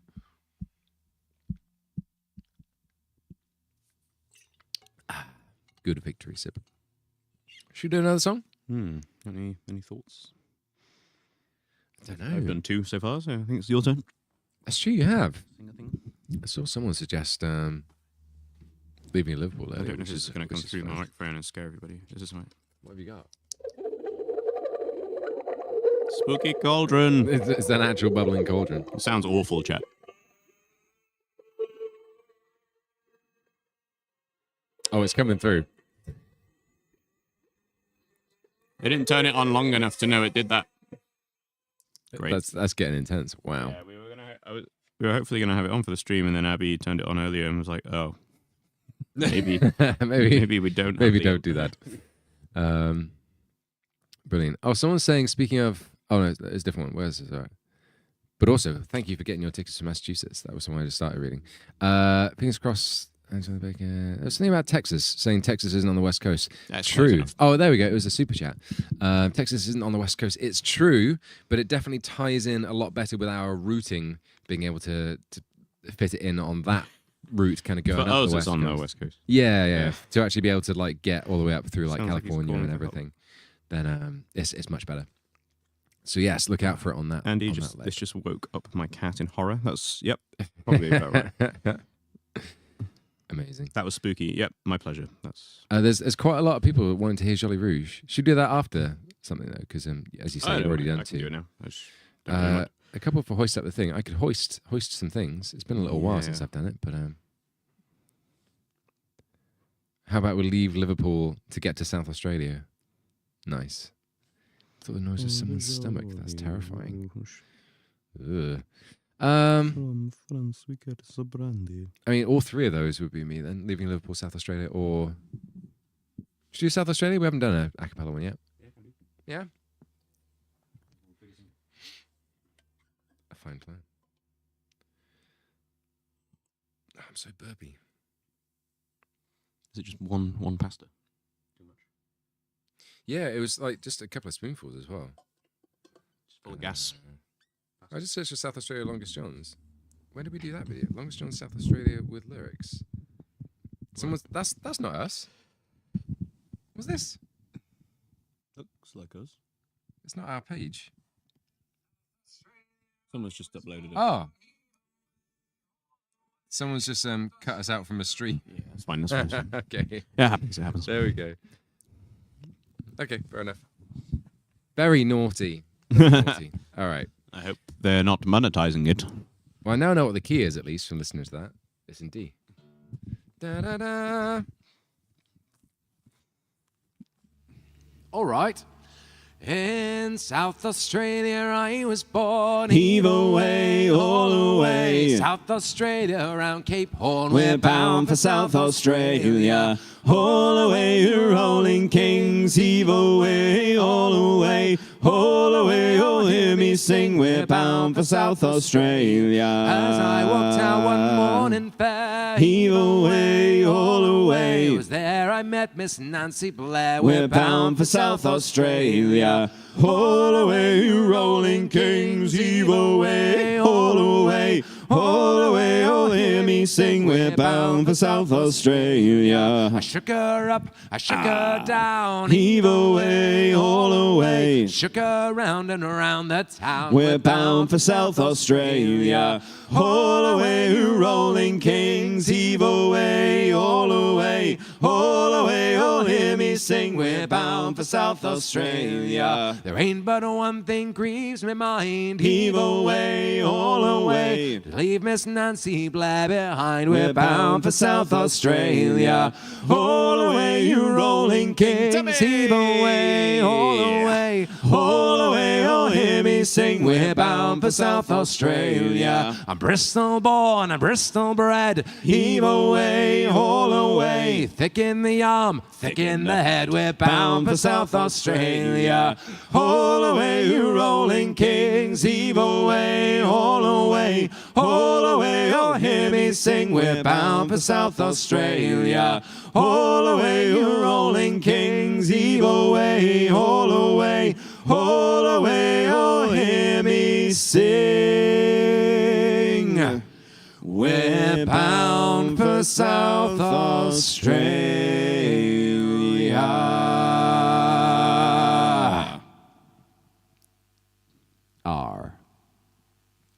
Good victory sip. Should we do another song? Any thoughts? I don't know. I've done 2 so far, so I think it's your turn. That's true, you have. Sing a thing. I saw someone suggest leaving Liverpool I earlier. don't know if this is going to come through my microphone and scare everybody. Is this right? What have you got? Spooky cauldron. It's an actual bubbling cauldron. It sounds awful, chat. Oh, it's coming through. They didn't turn it on long enough to know it did that. Great. That's getting intense. Wow. Yeah, we were hopefully gonna have it on for the stream, and then Abby turned it on earlier and was like, "Oh, maybe maybe we don't. Maybe don't do that." Brilliant. Oh, someone's saying. Speaking of, oh no, it's a different one. Where's this? All right. But also, thank you for getting your tickets to Massachusetts. That was someone I just started reading. Fingers crossed. Angelina Baker. There's something about Texas, saying Texas isn't on the West Coast. That's true. Oh, there we go. It was a super chat. Texas isn't on the West Coast. It's true, but it definitely ties in a lot better with our routing, being able to fit it in on that route, kind of going For up us, the it's West on Coast. the West Coast. Yeah. To actually be able to like get all the way up through like Sounds like he's California calling and for help. everything, then it's much better. So yes, look out for it on that. Andy, on this that just woke up my cat in horror. That's probably about right. Amazing. That was spooky. Yep, my pleasure. That's there's quite a lot of people wanting to hear Jolly Rouge. Should we do that after something though, because as you say, you've already done I can do two. it now. I just don't really mind. A couple for hoist up the thing. I could hoist some things. It's been a little while since I've done it, but how about we leave Liverpool to get to South Australia? Nice. I thought the noise was someone's stomach. That's terrifying. Ugh. From France, we get some brandy. I mean, all 3 of those would be me then, leaving Liverpool, South Australia, or should we do South Australia? We haven't done a acapella one yet. Yeah. A fine plan. Oh, I'm so burpy. Is it just one pasta? Too much. Yeah, it was like just a couple of spoonfuls as well. Just full of gas. I just searched for South Australia Longest Johns. When did we do that video? Longest Johns South Australia with lyrics. Someone's that's not us. What's this? Looks like us. It's not our page. Someone's just uploaded it. Oh. Someone's just cut us out from a stream. Yeah, that's fine. That's fine. Okay. Yeah, it happens. It happens. There we go. Okay, fair enough. Very naughty. All right. I hope they're not monetizing it. Well, I now know what the key is, at least, from listening to that. It's in D. Da, da, da. All right. In South Australia I was born. Heave away, all away. South Australia around Cape Horn. We're bound for South Australia. All away, rolling kings. Heave away, all away. all away, oh, hear me sing, we're bound for South Australia. As I walked out one morning fair, Heave away, all away. It was there I met Miss Nancy Blair. We're bound for South Australia. All away, you rolling kings, heave away, all away, all away, oh, hear me sing, we're bound for South Australia. I shook her up, I shook her down. Heave away, all away. Shook her round and around the town. We're bound for South Australia. All away, you rolling kings, heave away, all away, all away, oh, hear me sing, we're bound for South Australia. There ain't but one thing grieves me mind. Heave away, all away. Leave Miss Nancy Blair behind. We're bound for South Australia. All away, you rolling kings, heave away, all away, all away, oh, hear me sing, we're bound for South Australia. I'm Bristol born, I'm Bristol bred. Heave away, all away. Thick in the arm, thick in the head. We're Bound for South Australia. All away, you rolling kings, heave away, all away, all away, oh, hear me sing, we're bound for South Australia. All away, you rolling kings, heave away, all away, all away, oh, hear me sing, we're bound for South Australia.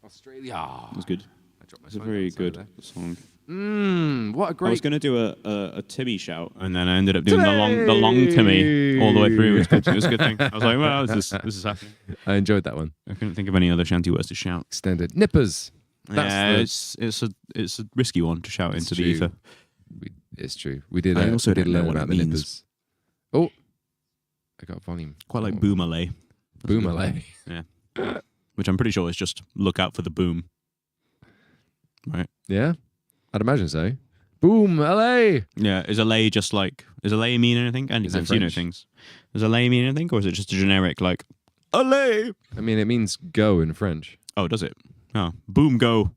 Australia. That was good. I dropped my It's a phone very outside good there. song. What a I great. was going to do a Timmy shout, and then I ended up doing the long Timmy all the way through. It was good. It was a good thing. I was like, well, this is happening. I enjoyed that one. I couldn't think of any other shanty words to shout. Extended nippers. It's a risky one to shout into the ether. It's true. We did. I also we did don't know learn what about it the means. nippers. Oh, I got volume. Quite like boomalay. Boomalay. Yeah. Which I'm pretty sure is just look out for the boom. Right. Yeah, I'd imagine so. Boom, LA. Yeah. Is a lay just like, is a lay mean anything? And Is it you know French? things. Does a lay mean anything, or is it just a generic like a lay? I mean, it means go in French. Oh, does it? Oh, boom, go.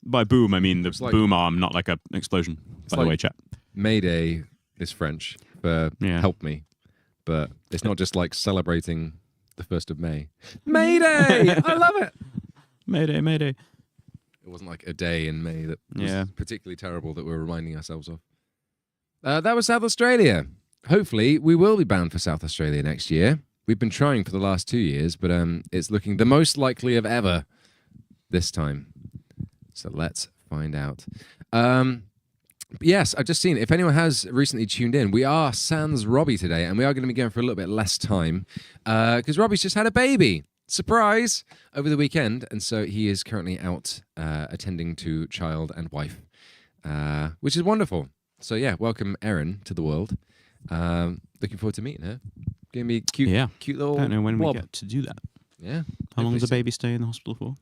By boom, I mean the like- boom arm, not like an explosion. By the like- way, chap. Mayday is French for Yeah. help me, but it's not just like celebrating the 1st of May. Mayday! I love it. Mayday, mayday. It wasn't like a day in May that was Yeah. particularly terrible that we're reminding ourselves of. That was South Australia. Hopefully, we will be bound for South Australia next year. We've been trying for the last 2 years, but it's looking the most likely of ever this time. So let's find out. Yes, I've just seen, if anyone has recently tuned in, we are sans Robbie today, and we are going to be going for a little bit less time because Robbie's just had a baby. Surprise! Over the weekend, and so he is currently out attending to child and wife, which is wonderful. So yeah, welcome Erin to the world. Looking forward to meeting her. Gonna be cute, Yeah. cute little. I don't know when blob. we get to do that. Yeah. How long does a Hopefully baby stay in the hospital for?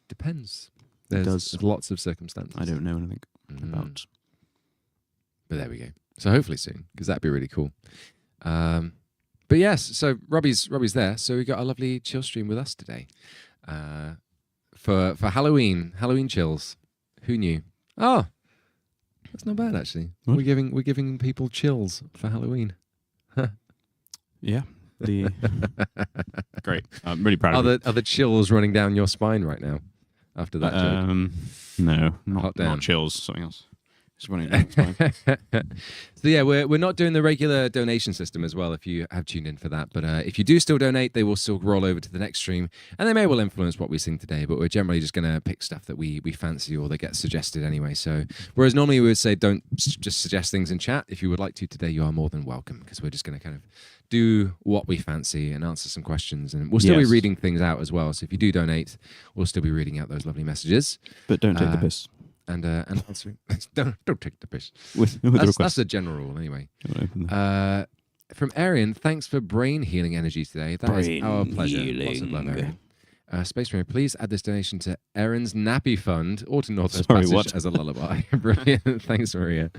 Depends. does. There's lots of circumstances. I don't know anything about. But there we go. So hopefully soon, because that'd be really cool. But yes, so Robbie's there. So we got a lovely chill stream with us today for Halloween chills. Who knew? Oh, that's not bad actually. What? We're giving people chills for Halloween. Yeah. The great. I'm really proud of Are the chills running down your spine right now after that joke? No, Hot damn. not chills. Something else. It's running down. It's fine. So yeah, we're not doing the regular donation system as well, if you have tuned in for that. But if you do still donate, they will still roll over to the next stream, and they may well influence what we sing today. But we're generally just going to pick stuff that we fancy or that gets suggested anyway. So whereas normally we would say don't just suggest things in chat, if you would like to today, you are more than welcome, because we're just going to kind of do what we fancy and answer some questions, and we'll still be Yes. reading things out as well. So if you do donate, we'll still be reading out those lovely messages But don't take the piss. and answering. don't take the piss. With the That's request. a general rule anyway. Don't open them. From Arian, thanks for brain healing energy today. That is Brain our pleasure. Lots of love, healing. Arian. Space Marine, please add this donation to Erin's nappy fund or to Northwest Sorry, Passage what? as a lullaby. Brilliant. Thanks, Maria.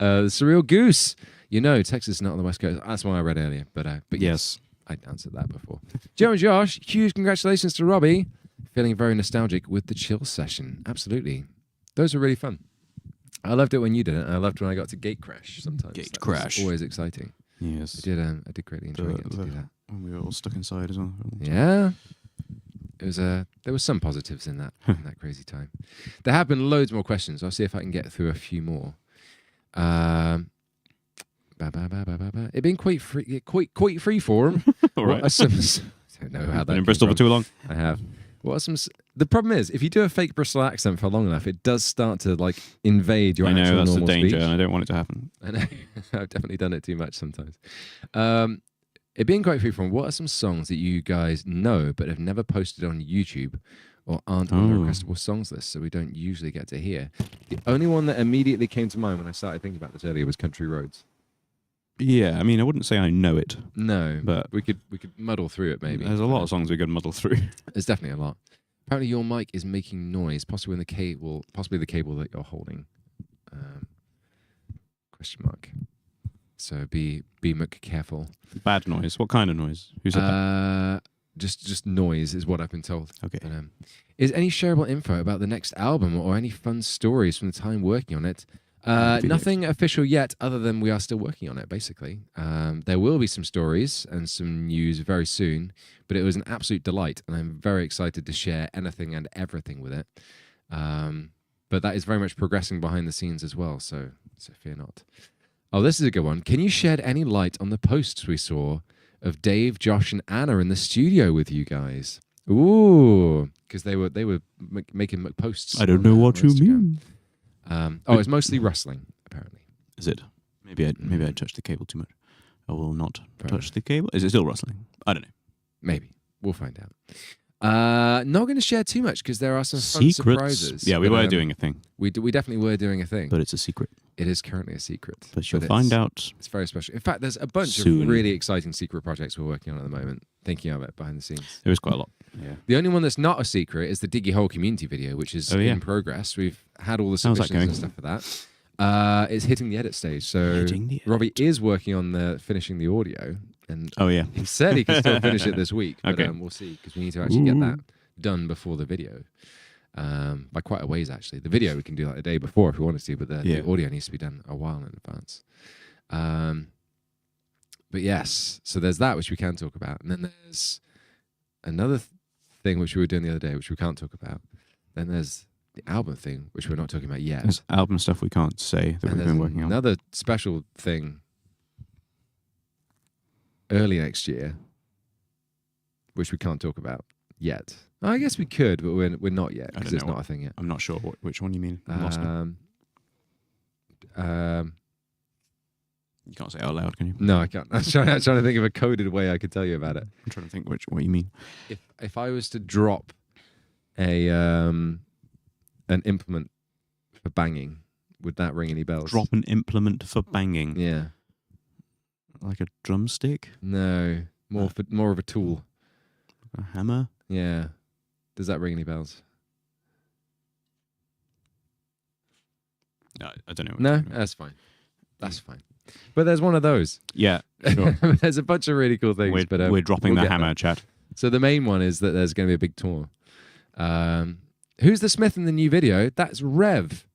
Surreal Goose. You know, Texas is not on the West Coast. That's what I read earlier. But Yes. I answered that before. Joe and Josh, huge congratulations to Robbie. Feeling very nostalgic with the chill session. Absolutely. Those were really fun. I loved it when you did it. And I loved when I got to gate crash sometimes. Gate That crash. was always exciting. Yes. I did greatly enjoy getting to do that. When we were all stuck inside as well. Yeah. It was there was some positives in that crazy time. There have been loads more questions. I'll see if I can get through a few more. It been quite free form. All right. I don't know how that Been in came Bristol from. for too long. I have. What are some? The problem is, if you do a fake Bristol accent for long enough, it does start to like invade your I know, actual that's the normal danger, speech. and I don't want it to happen. I know. I've definitely done it too much sometimes. It being quite free from, what are some songs that you guys know but have never posted on YouTube or aren't on the requestable songs list, so we don't usually get to hear? The only one that immediately came to mind when I started thinking about this earlier was Country Roads. Yeah, I mean, I wouldn't say I know it. No, But we could muddle through it maybe. There's a lot of songs we could muddle through. There's definitely a lot. Apparently, your mic is making noise, possibly the cable that you're holding. Question mark. So be careful. Bad noise. What kind of noise? Who said that? Just noise is what I've been told. Okay. But, is any shareable info about the next album or any fun stories from the time working on it? Nothing official yet, other than we are still working on it, basically. There will be some stories and some news very soon, but it was an absolute delight, and I'm very excited to share anything and everything with it. But that is very much progressing behind the scenes as well, so fear not. Oh, this is a good one. Can you shed any light on the posts we saw of Dave, Josh, and Anna in the studio with you guys? Ooh, because they were making posts. I don't on, know on what you Instagram. mean. It's mostly rustling, apparently. Is it? Maybe I touched the cable too much. I will not Fair touch the cable. Is it still rustling? I don't know. Maybe. We'll find out. Not going to share too much because there are some fun surprises. Yeah, we But, were doing a thing, We definitely were doing a thing. but it's a secret. It is currently a secret. But you'll it's- find out. It's very special. In fact, there's a bunch Soon. of really exciting secret projects we're working on at the moment, thinking of it behind the scenes. There is quite a lot. Yeah. The only one that's not a secret is the Diggy Hole community video, which is in progress. We've had all the How's that submissions and going? stuff for that. It's hitting the edit stage. So Hitting the Robbie is working on finishing the audio, and Oh yeah. he said he can still finish it this week. But Okay. we'll see, because we need to actually get Ooh. that done before the video. By quite a ways, actually. The video we can do like a day before if we wanted to, but the audio needs to be done a while in advance. But yes, so there's that, which we can talk about. And then there's another thing which we were doing the other day, which we can't talk about. Then there's the album thing, which we're not talking about yet. There's album stuff we can't say that And we've there's been working on. another special thing early next year, which we can't talk about yet. I guess we could, but we're not yet, because it's not a thing yet. I'm not sure which one you mean. I'm lost now. You can't say it out loud, can you? No, I can't. I'm trying to think of a coded way I could tell you about it. I'm trying to think what you mean. If I was to drop an implement for banging, would that ring any bells? Drop an implement for banging. Yeah. Like a drumstick? No. More of a tool. A hammer? Yeah. Does that ring any bells? No, I don't know. No, that's fine. That's fine. But there's one of those. Yeah, sure. There's a bunch of really cool things. We're dropping we'll the get hammer, there. chat. So the main one is that there's going to be a big tour. Who's the Smith in the new video? That's Rev.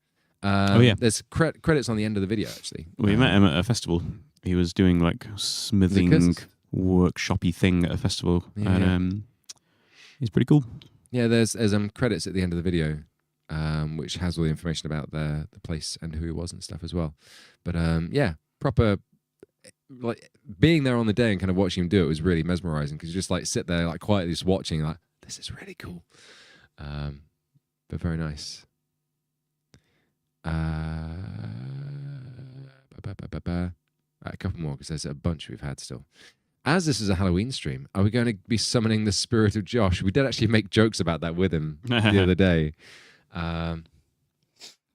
There's credits on the end of the video, actually. We met him at a festival. He was doing like smithing workshop-y thing at a festival. Yeah. And he's pretty cool. Yeah, there's credits at the end of the video, which has all the information about the place and who he was and stuff as well. But yeah, proper, like being there on the day and kind of watching him do it was really mesmerizing, because you just like sit there like quietly just watching, like, this is really cool. But very nice. A couple more, because there's a bunch we've had still. As this is a Halloween stream, are we going to be summoning the spirit of Josh? We did actually make jokes about that with him the other day.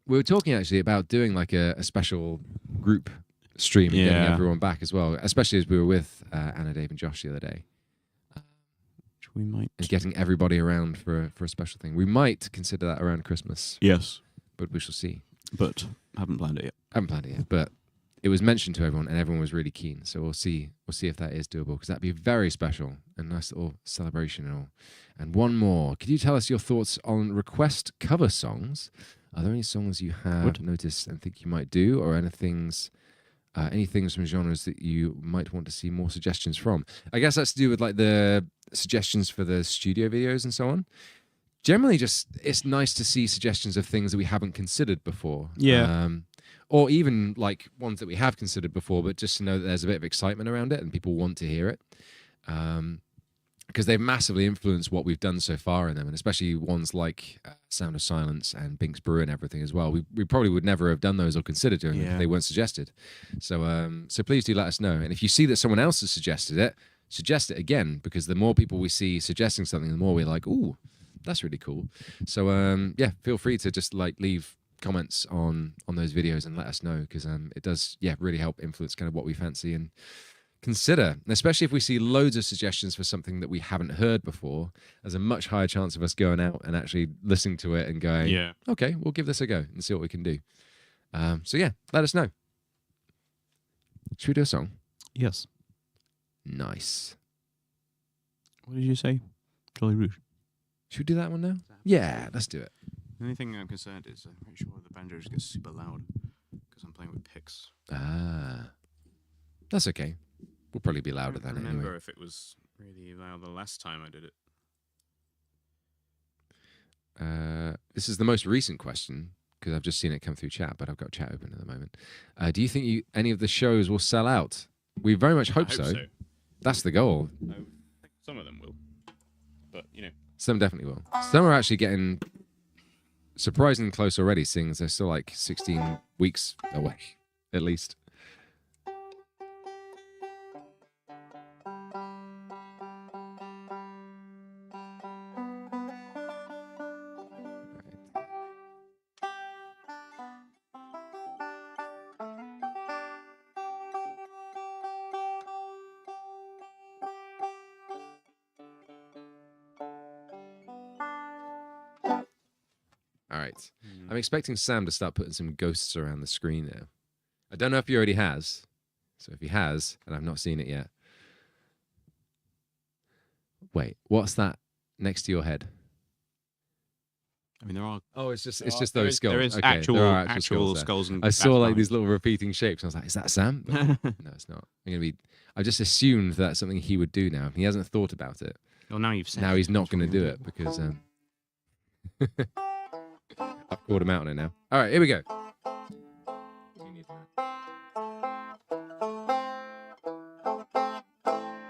We were talking actually about doing like a special group stream and getting everyone back as well, especially as we were with Anna, Dave, and Josh the other day. Which we might. And getting everybody around for a special thing. We might consider that around Christmas, Yes, but we shall see. but haven't planned it yet. I haven't planned it yet, but it was mentioned to everyone, and everyone was really keen. So we'll see if that is doable, because that'd be very special, a nice little celebration and all. And one more. Could you tell us your thoughts on request cover songs? Are there any songs you have noticed and think you might do, or any things from genres that you might want to see more suggestions from? I guess that's to do with like the suggestions for the studio videos and so on. Generally, just it's nice to see suggestions of things that we haven't considered before. Yeah. Or even like ones that we have considered before, but just to know that there's a bit of excitement around it and people want to hear it. Because they've massively influenced what we've done so far in them, and especially ones like Sound of Silence and Binks Brew and everything as well. We probably would never have done those or considered doing them if they weren't suggested. So so please do let us know. And if you see that someone else has suggested it, suggest it again, because the more people we see suggesting something, the more we're like, ooh, that's really cool. So yeah, feel free to just like leave comments on those videos and let us know, because it does really help influence kind of what we fancy and consider. And especially if we see loads of suggestions for something that we haven't heard before, there's a much higher chance of us going out and actually listening to it and going, okay, we'll give this a go and see what we can do. So yeah, let us know. Should we do a song? Yes. Nice. What did you say? Jolly Rouge. Should we do that one now? Yeah, let's do it. The only thing I'm concerned is I'm pretty sure the banjo just gets super loud because I'm playing with picks. That's okay. We'll probably be louder than it anyway. I remember if it was really loud the last time I did it. This is the most recent question, because I've just seen it come through chat, but I've got chat open at the moment. Do you think any of the shows will sell out? We very much hope so. That's the goal. I think some of them will. But, you know. Some definitely will. Some are actually getting surprisingly close already, seeing as they're still like 16 weeks away, at least. All right. I'm expecting Sam to start putting some ghosts around the screen now. I don't know if he already has. So if he has, and I've not seen it yet. Wait, what's that next to your head? I mean, there are. Oh, it's just those skulls. There is okay, actual skulls and I saw like these little repeating shapes. And I was like, is that Sam? No, it's not. I just assumed that's something he would do now. He hasn't thought about it. Well, now you've said. Now he's not going to do it because I've called him out on it now. All right, here we go.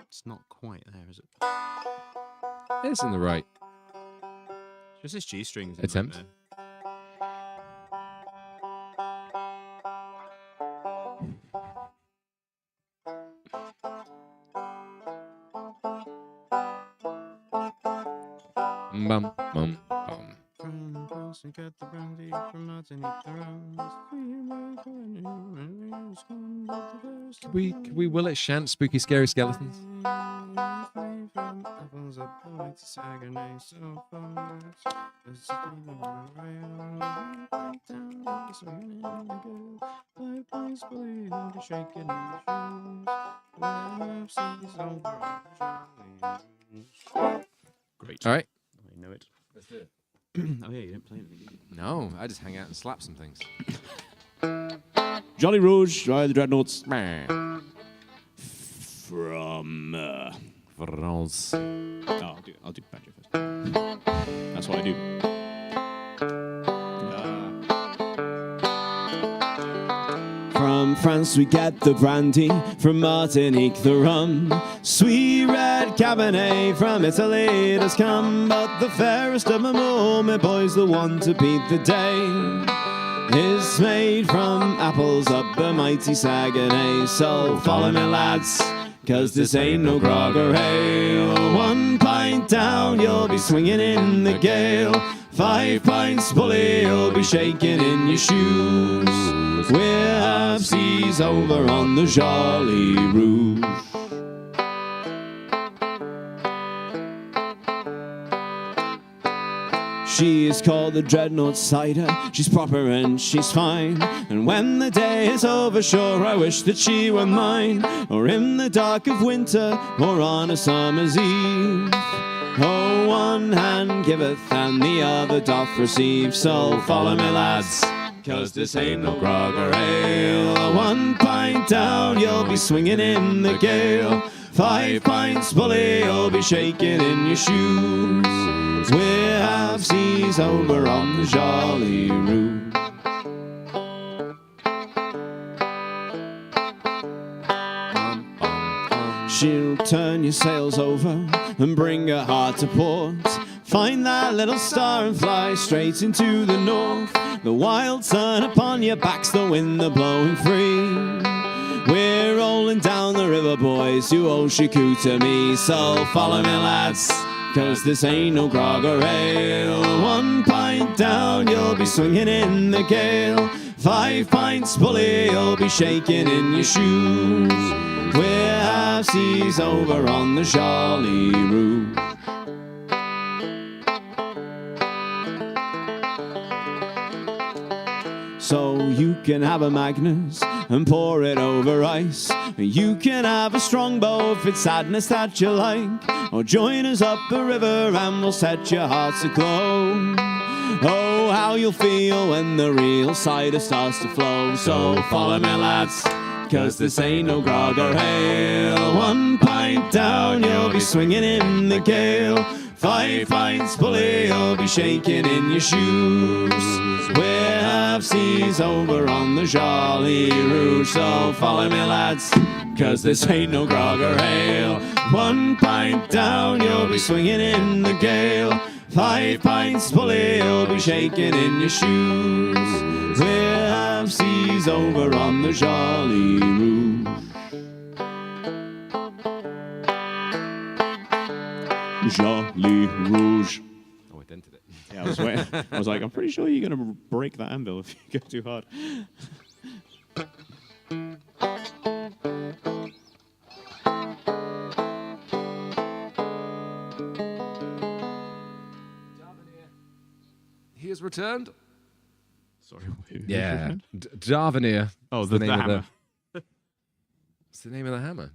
It's not quite there, is it? It's in the right. Just this G strings. Attempt. Bum, bum, bum. Can we will it chant spooky scary skeletons? Great. All right. I know it. Let's do it. Oh yeah, you didn't play anything, did you? No, I just hang out and slap some things. Jolly Rouge, the Dreadnoughts. From France. Oh, I'll do banjo first. That's what I do. From France we get the brandy, from Martinique the rum. Sweet red Cabernet from Italy it has come, but the fairest of them all, my boys, the one to beat the day, is made from apples up the mighty Saguenay. So follow me, lads, 'cause this ain't no grogger ale. 1 pint down, you'll be swinging in the gale. 5 pints bully, you'll be shaking in your shoes. We're half seas over on the Jolly Rouge. She is called the Dreadnought Cider. She's proper and she's fine. And when the day is over, sure I wish that she were mine. Or in the dark of winter, or on a summer's eve. Oh, one hand giveth and the other doth receive. So follow me, lads, 'cause this ain't no grog or ale. 1 pint down, you'll be swinging in the gale. 5 pints bully, you'll be shaking in your shoes. We're half seas over on the Jolly Rouge. She'll turn your sails over and bring her heart to port. Find that little star and fly straight into the north. The wild sun upon your back's the wind a blowing free. We're rolling down the river, boys, to Oshikootami. So follow me, lads, 'cause this ain't no grog or ale. 1 pint down, you'll be swinging in the gale. 5 pints bully, you'll be shaking in your shoes. We're half seas over on the Jolly Rouge. So you can have a Magnus and pour it over ice. You can have a Strongbow if it's sadness that you like. Or join us up the river and we'll set your hearts aglow. Oh, how you'll feel when the real cider starts to flow. So follow me, lads, 'cause this ain't no grog or ale. 1 pint down, you'll be swinging in the gale. 5 pints bully, you'll be shaking in your shoes. We're half seas over on the Jolly Rouge. So follow me, lads, 'cause this ain't no grog or ale. 1 pint down, you'll be swinging in the gale. 5 pints bully, you'll be shaking in your shoes. We're half seas over on the Jolly Rouge. Jolly Rouge. Oh, I dented it. Yeah, I was waiting. I was like, I'm pretty sure you're going to break that anvil if you go too hard. He has returned. Sorry. Yeah, Darvanir. Oh, It's the name of hammer. What's the name of the hammer?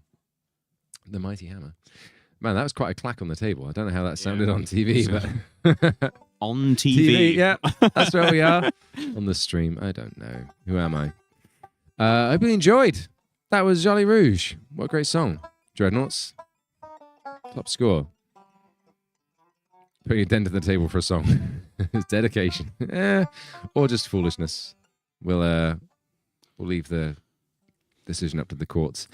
The mighty hammer. Man, that was quite a clack on the table. I don't know how that sounded on TV, but On TV. yeah, that's where we are on the stream. I don't know. Who am I? I hope you enjoyed. That was Jolly Rouge. What a great song. Dreadnoughts. Top score. Putting a dent in the table for a song. It's dedication. Or just foolishness. We'll leave the decision up to the courts.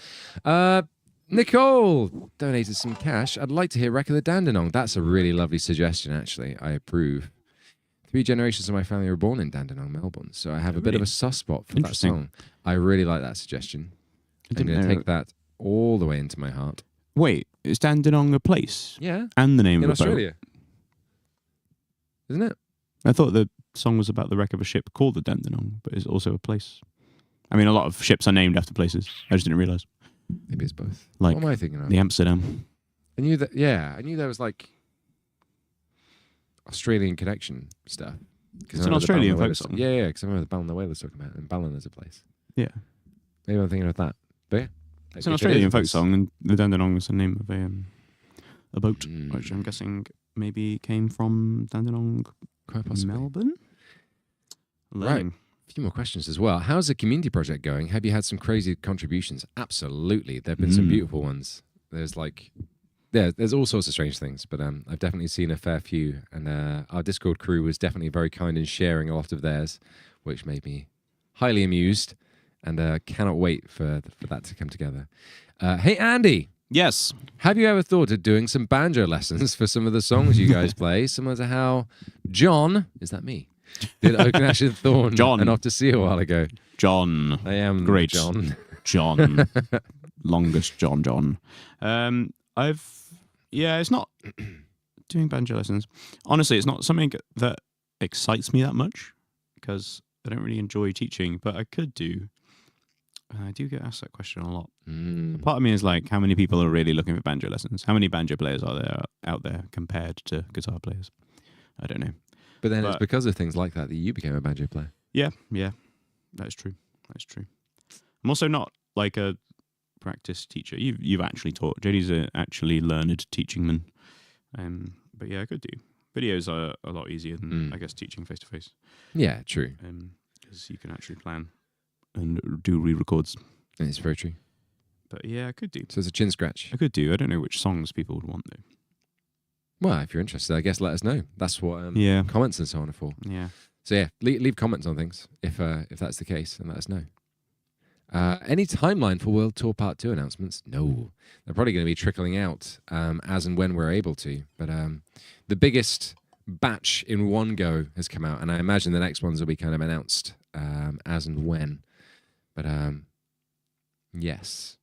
Nicole donated some cash. I'd like to hear Wreck of the Dandenong. That's a really lovely suggestion, actually. I approve. 3 generations of my family were born in Dandenong, Melbourne, so I have a bit of a soft spot for that song. I really like that suggestion. I'm going to take that all the way into my heart. Wait, is Dandenong a place? Yeah. And the name In of the boat? Australia. Isn't it? I thought the song was about the wreck of a ship called the Dandenong, but it's also a place. I mean, a lot of ships are named after places. I just didn't realise. Maybe it's both. Like what am I thinking of? the Amsterdam. I knew that. Yeah, I knew there was like Australian connection stuff. It's an Australian folk song. Yeah, because I remember the Ballon the Whale was talking about, and Ballon is a place. Yeah. Maybe I'm thinking of that. But yeah, It's an Australian folk song, and the Dandenong is the name of a boat, which I'm guessing maybe came from Dandenong, quite possibly. Melbourne. Right. A few more questions as well. How's the community project going? Have you had some crazy contributions? Absolutely. There have been some beautiful ones. There's there's all sorts of strange things, but I've definitely seen a fair few. And our Discord crew was definitely very kind in sharing a lot of theirs, which made me highly amused and cannot wait for that to come together. Hey, Andy. Yes. Have you ever thought of doing some banjo lessons for some of the songs you guys play, similar to how John, is that me? Did Oaken Ashes Thorn John. and Off to Sea a while ago. John. I am Great. John. John. Longest John. It's not doing banjo lessons. Honestly, it's not something that excites me that much because I don't really enjoy teaching, but I could do. I do get asked that question a lot. Part of me is like, how many people are really looking for banjo lessons? How many banjo players are there out there compared to guitar players? I don't know. But then it's But- because of things like that that you became a banjo player. Yeah, that is true. That's true. I'm also not like a practice teacher. You've actually taught. JD's a actually learned teaching man. But yeah, I could do. Videos are a lot easier than I guess teaching face to face. Yeah, true. Because you can actually plan and do re-records. It's very true. But yeah, I could do. So it's a chin scratch. I could do. I don't know which songs people would want though. Well, if you're interested, I guess let us know. That's what Yeah. comments and so on are for. Yeah. So yeah, leave comments on things if that's the case, and let us know. Any timeline for World Tour Part 2 announcements? No. They're probably going to be trickling out as and when we're able to. But the biggest batch in one go has come out, and I imagine the next ones will be kind of announced as and when. But yes,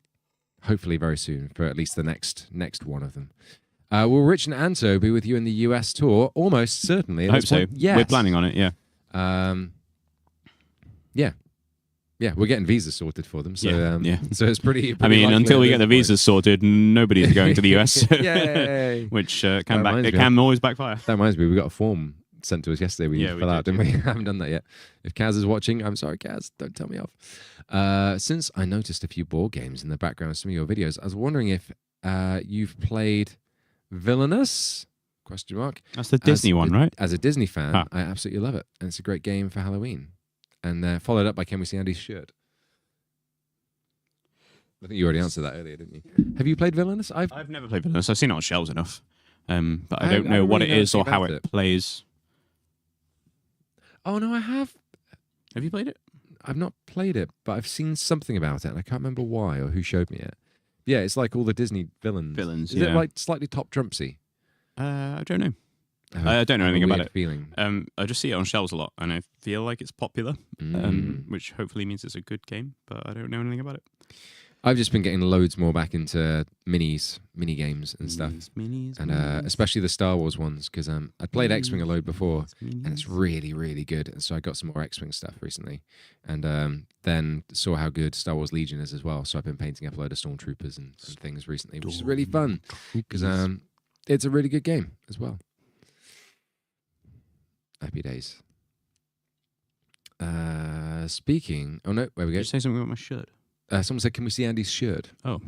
hopefully very soon for at least the next one of them. Will Rich and Anto be with you in the US tour? Almost certainly. I hope so. Yes. We're planning on it, yeah. Yeah, we're getting visas sorted for them. So, Yeah. so it's pretty I mean, likely until we at get the this point. visas sorted, nobody's going to the US. Yay! Which That reminds me. can always backfire. That reminds me, we got a form sent to us yesterday. We fill out, didn't we? I haven't done that yet. If Kaz is watching, I'm sorry, Kaz. Don't tell me off. Since I noticed a few board games in the background of some of your videos, I was wondering if you've played Villainous? Question mark. That's the Disney one, right? As a Disney fan, Huh. I absolutely love it, and it's a great game for Halloween. And followed up by Can We See Andy's Shirt? I think you already answered that earlier, didn't you? Have you played Villainous? I've never played Villainous. I've seen it on shelves enough. But I I don't know don't what really it know is or anything how about it it. plays. Oh no, I have. Have you played it? I've not played it, but I've seen something about it, and I can't remember why or who showed me it. Yeah, it's like all the Disney villains. Villains, Is it yeah. like slightly top trumpsy? I don't know. have I don't know a anything about weird it. Feeling. I just see it on shelves a lot, and I feel like it's popular, which hopefully means it's a good game, but I don't know anything about it. I've just been getting loads more back into mini games and stuff, Minis, and especially the Star Wars ones because I played X-Wing a load before, and it's really, really good. And so I got some more X-Wing stuff recently, and then saw how good Star Wars Legion is as well. So I've been painting up a load of Stormtroopers and things recently, which is really fun because it's a really good game as well. Happy days. Speaking, oh no, where we Did go? you say something about my shirt? Someone said, "Can we see Andy's shirt?" Oh,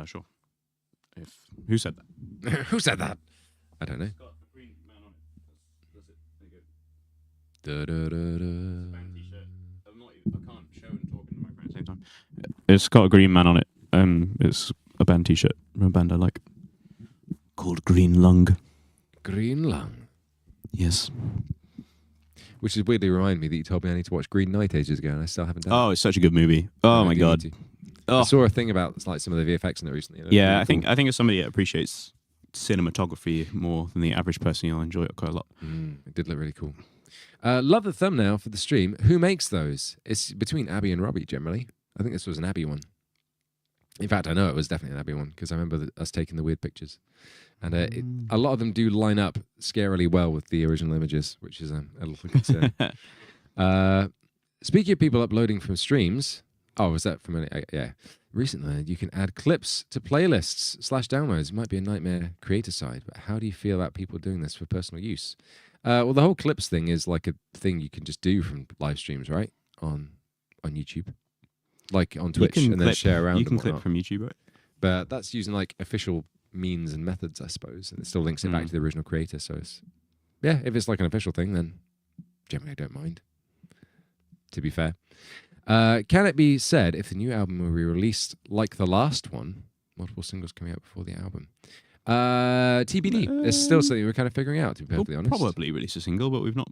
sure. Who said that? Who said that? I don't know. It's got a green man on it. That's it. There you go. Da-da-da-da. Band t-shirt. I can't show and talk in the microphone at the same time. It's got a green man on it. It's a band t-shirt from a band I like called Green Lung. Green Lung. Yes. Which is weirdly remind me that you told me I need to watch Green Knight ages ago, and I still haven't done it. Oh, it's such a good movie. Oh I my do god. need to. Oh. I saw a thing about like some of the VFX in it recently. and it was Yeah, really I think cool. as somebody that appreciates cinematography more than the average person, you'll enjoy it quite a lot. It did look really cool. Love the thumbnail for the stream. Who makes those? It's between Abby and Robbie generally. I think this was an Abby one. In fact, I know it was definitely an Abby one because I remember us taking the weird pictures. And a lot of them do line up scarily well with the original images, which is a little concern. Speaking of people uploading from streams, was that from yeah. Recently, you can add clips to playlists / downloads. It might be a nightmare creator side, but how do you feel about people doing this for personal use? Well, the whole clips thing is like a thing you can just do from live streams, right? On YouTube, like on Twitch, and then share around. You can and clip whatnot. from YouTube, right? But that's using like official means and methods, I suppose, and it still links it back to the original creator. So it's, yeah, if it's like an official thing, then generally I don't mind. To be fair, can it be said if the new album will be released like the last one, multiple singles coming out before the album? TBD. It's still something we're kind of figuring out, to be perfectly We'll honest. probably release a single, but we've not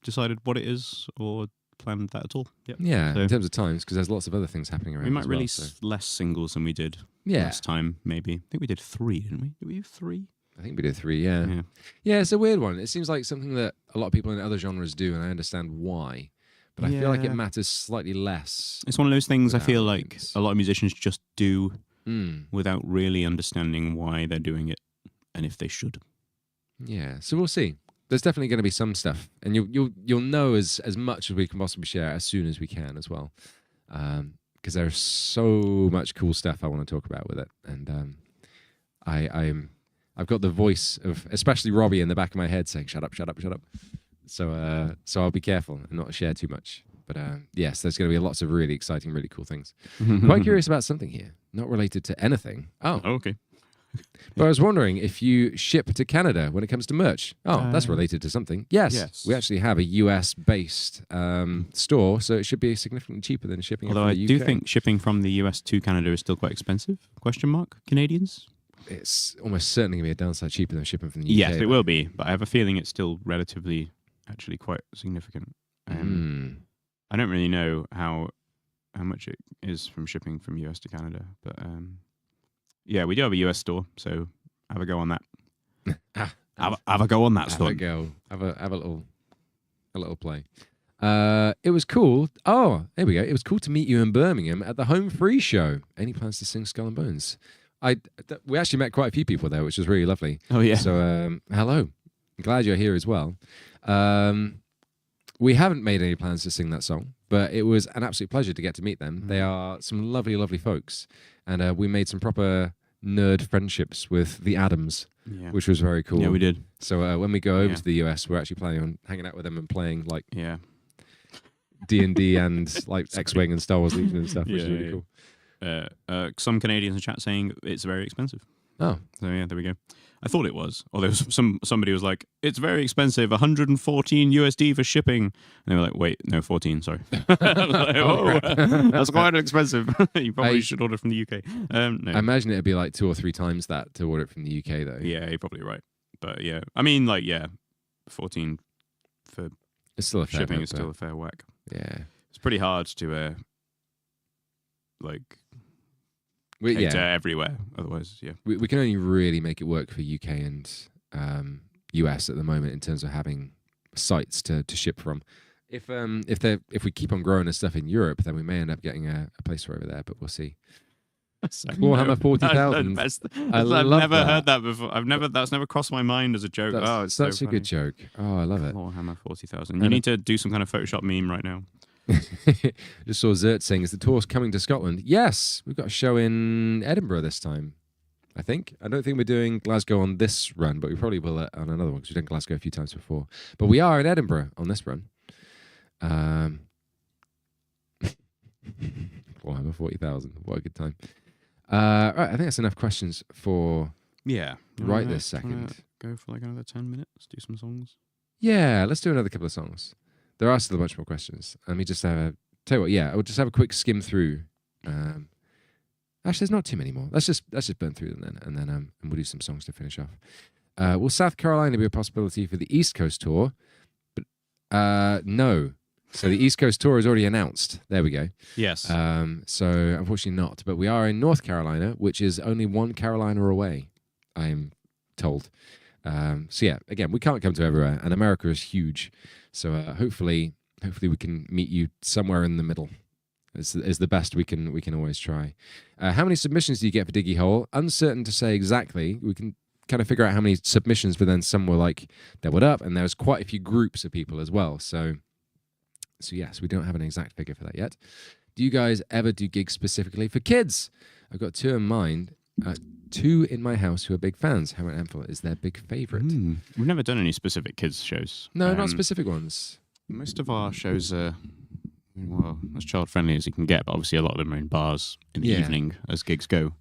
decided what it is or planned that at all. Yep. Yeah, So- in terms of times, because there's lots of other things happening around. We might as well, release so- less singles than we did Yeah, last time, maybe. I think we did 3, didn't we? Did we do 3? I think we did 3. Yeah, it's a weird one. It seems like something that a lot of people in other genres do, and I understand why. But I feel like it Yeah. matters slightly less. It's one of those things I Without feel like hints. a lot of musicians just do Mm. without really understanding why they're doing it and if they should. Yeah, so we'll see. There's definitely going to be some stuff, and you'll know as much as we can possibly share as soon as we can as well, because there's so much cool stuff I want to talk about with it, and I've got the voice of especially Robbie in the back of my head saying "Shut up, shut up, shut up," So I'll be careful and not share too much. But yes, there's going to be lots of really exciting, really cool things. Quite curious about something here, not related to anything. Oh, okay. but I was wondering if you ship to Canada when it comes to merch. Oh, that's related to something. Yes. We actually have a US-based store, so it should be significantly cheaper than shipping. Although it I from the do UK. think shipping from the US to Canada is still quite expensive. Question mark? Canadians? It's almost certainly going to be a downside cheaper than shipping from the UK. Yes, it will be, but I have a feeling it's still relatively, actually quite significant. I don't really know how much it is from shipping from US to Canada, but yeah, we do have a US store, so have a go on that. Have a go on that store. Have a go. Have a little play. It was cool. Oh, there we go. It was cool to meet you in Birmingham at the Home Free show. Any plans to sing Skull and Bones? We actually met quite a few people there, which was really lovely. Oh yeah. So hello. Glad you're here as well. We haven't made any plans to sing that song, but it was an absolute pleasure to get to meet them. They are some lovely, lovely folks. And we made some proper nerd friendships with the Adams, which was very cool. Yeah, we did. So when we go over to the US, we're actually planning on hanging out with them and playing like D&D and like X-Wing and Star Wars Legion and stuff, which is really cool. Some Canadians in chat saying it's very expensive. Oh. So yeah, there we go. I thought it was. Or there was somebody was like, it's very expensive, 114 USD for shipping. And they were like, wait, no, 14, sorry. Like, that's quite expensive. You probably should order from the UK. No. I imagine it'd be like 2 or 3 times that to order it from the UK though. Yeah, you're probably right. But yeah, I mean, like, 14 for it's still a fair shipping bit, is still a fair whack. Yeah. It's pretty hard to, cater everywhere. Otherwise, we can only really make it work for UK and US at the moment in terms of having sites to ship from. If we keep on growing and stuff in Europe, then we may end up getting a place for over there, but we'll see. Warhammer 40,000. I've never heard that before. That's never crossed my mind as a joke. It's such a good joke. Oh, I love it. Warhammer 40,000. You need to do some kind of Photoshop meme right now. Just saw Zert saying, is the tour coming to Scotland? Yes, we've got a show in Edinburgh this time, I think. I don't think we're doing Glasgow on this run, but we probably will on another one because we've done Glasgow a few times before. But we are in Edinburgh on this run. Warhammer 40,000. What a good time. Right, I think that's enough questions for right this second. Go for like another 10 minutes, do some songs. Yeah, let's do another couple of songs. There are still a bunch more questions. Let me just tell you what, I'll just have a quick skim through. Actually, there's not too many more. Let's just burn through them then, and then we'll do some songs to finish off. Will South Carolina be a possibility for the East Coast tour? But no. So the East Coast tour is already announced. There we go. Yes. So unfortunately not. But we are in North Carolina, which is only 1 Carolina away, I am told. So yeah, again, we can't come to everywhere, and America is huge. So hopefully we can meet you somewhere in the middle. Is the best we can always try. How many submissions do you get for Diggy Hole? Uncertain to say exactly. We can kind of figure out how many submissions, but then some were like doubled up, and there's quite a few groups of people as well. So yes, we don't have an exact figure for that yet. Do you guys ever do gigs specifically for kids? I've got 2 in mind. 2 in my house who are big fans. How Amphil is their big favourite. We've never done any specific kids shows. No, not specific ones. Most of our shows are, well, as child-friendly as you can get, but obviously a lot of them are in bars in the evening as gigs go.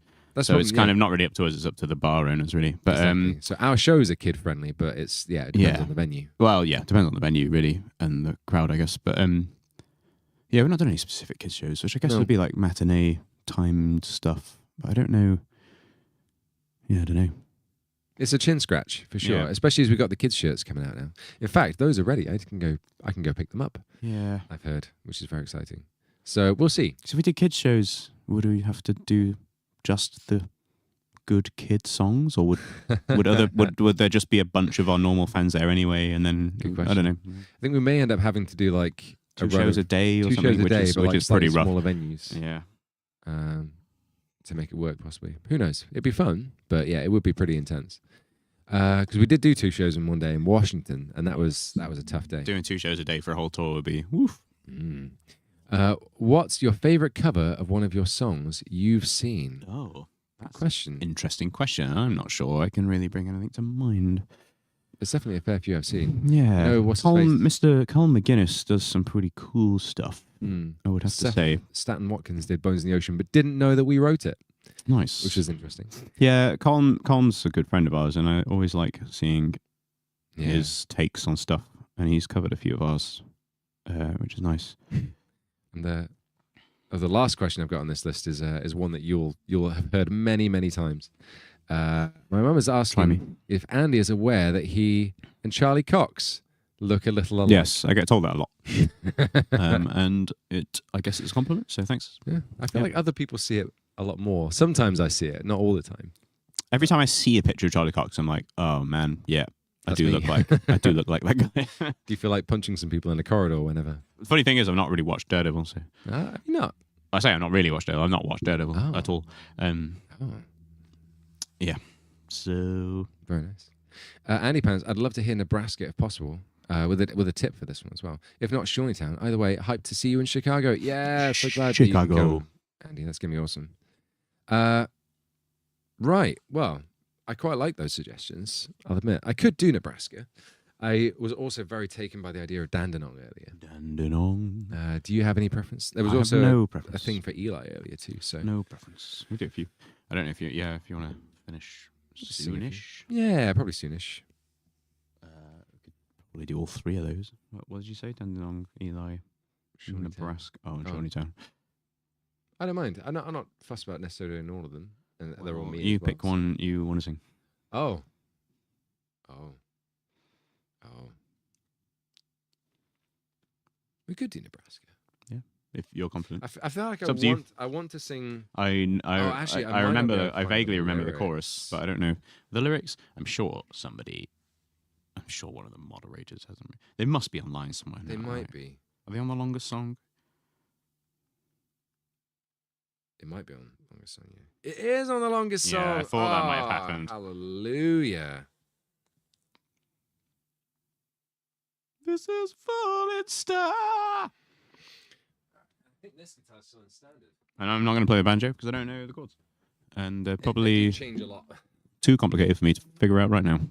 So it's kind of not really up to us, it's up to the bar owners, really. But exactly. So our shows are kid-friendly, but it depends on the venue. Well, yeah, it depends on the venue, really, and the crowd, I guess. But we've not done any specific kids shows, which I guess would be like matinee timed stuff. But I don't know. Yeah, I don't know. It's a chin scratch for sure, especially as we've got the kids' shirts coming out now. In fact, those are ready. I can go pick them up. Yeah, I've heard, which is very exciting. So we'll see. So if we did kids shows, would we have to do just the good kid songs, or would there just be a bunch of our normal fans there anyway? And then I don't know. I think we may end up having to do like 2 shows a day or 2 something, shows a day, which is pretty rough. Smaller venues. Yeah. To make it work, possibly. Who knows? It'd be fun, but yeah, it would be pretty intense. Because we did do 2 shows in one day in Washington, and that was a tough day. Doing 2 shows a day for a whole tour would be woof. What's your favorite cover of one of your songs you've seen? Oh, that's question. Interesting question. I'm not sure I can really bring anything to mind. It's definitely a fair few I've seen. Yeah. No, what's his face? Mr. Colm McGuinness does some pretty cool stuff. I would have to say. Staten Watkins did Bones in the Ocean, but didn't know that we wrote it. Nice. Which is interesting. Yeah, Colm's a good friend of ours, and I always like seeing his takes on stuff. And he's covered a few of ours, which is nice. And the last question I've got on this list is one that you'll have heard many times. My mum was asking if Andy is aware that he and Charlie Cox look a little alike. Yes, I get told that a lot. And I guess it's a compliment, so thanks. Yeah, I feel like other people see it a lot more. Sometimes I see it, not all the time. Every time I see a picture of Charlie Cox, I'm like, oh man, yeah, I do look like that guy. Do you feel like punching some people in the corridor whenever? The funny thing is, I've not really watched Daredevil, so Have you not? I say I've not really watched Daredevil. I've not watched Daredevil at all. Yeah. So very nice. Andy Pans, I'd love to hear Nebraska if possible. With a tip for this one as well. If not Shawneetown, either way, hyped to see you in Chicago. Yeah, so glad that you can go, Andy. That's gonna be awesome. Right. Well, I quite like those suggestions. I'll admit, I could do Nebraska. I was also very taken by the idea of Dandenong earlier. Dandenong. Do you have any preference? There was also a thing for Eli earlier too. So no preference. We do a few. I don't know if you want to finish soonish. Yeah, probably soonish. We could probably do all three of those. What did you say? Dandenong, Eli, Nebraska. Oh, and Shawneetown. I don't mind. I'm not fussed about necessarily in all of them, and they're all me. You pick one you want to sing. Oh. We could do Nebraska. Yeah, if you're confident. I feel like I want to sing. I remember. I vaguely remember the chorus, but I don't know the lyrics. I'm sure one of the moderators has them. They must be online somewhere. They might be. Are they on the longest song? It might be on the longest song. Yeah, it is on the longest song. Yeah, I thought that might have happened. Hallelujah. This is Falling Star. I think this guitar's still in standard. And I'm not going to play the banjo because I don't know the chords. And they're probably They change a lot. Too complicated for me to figure out right now.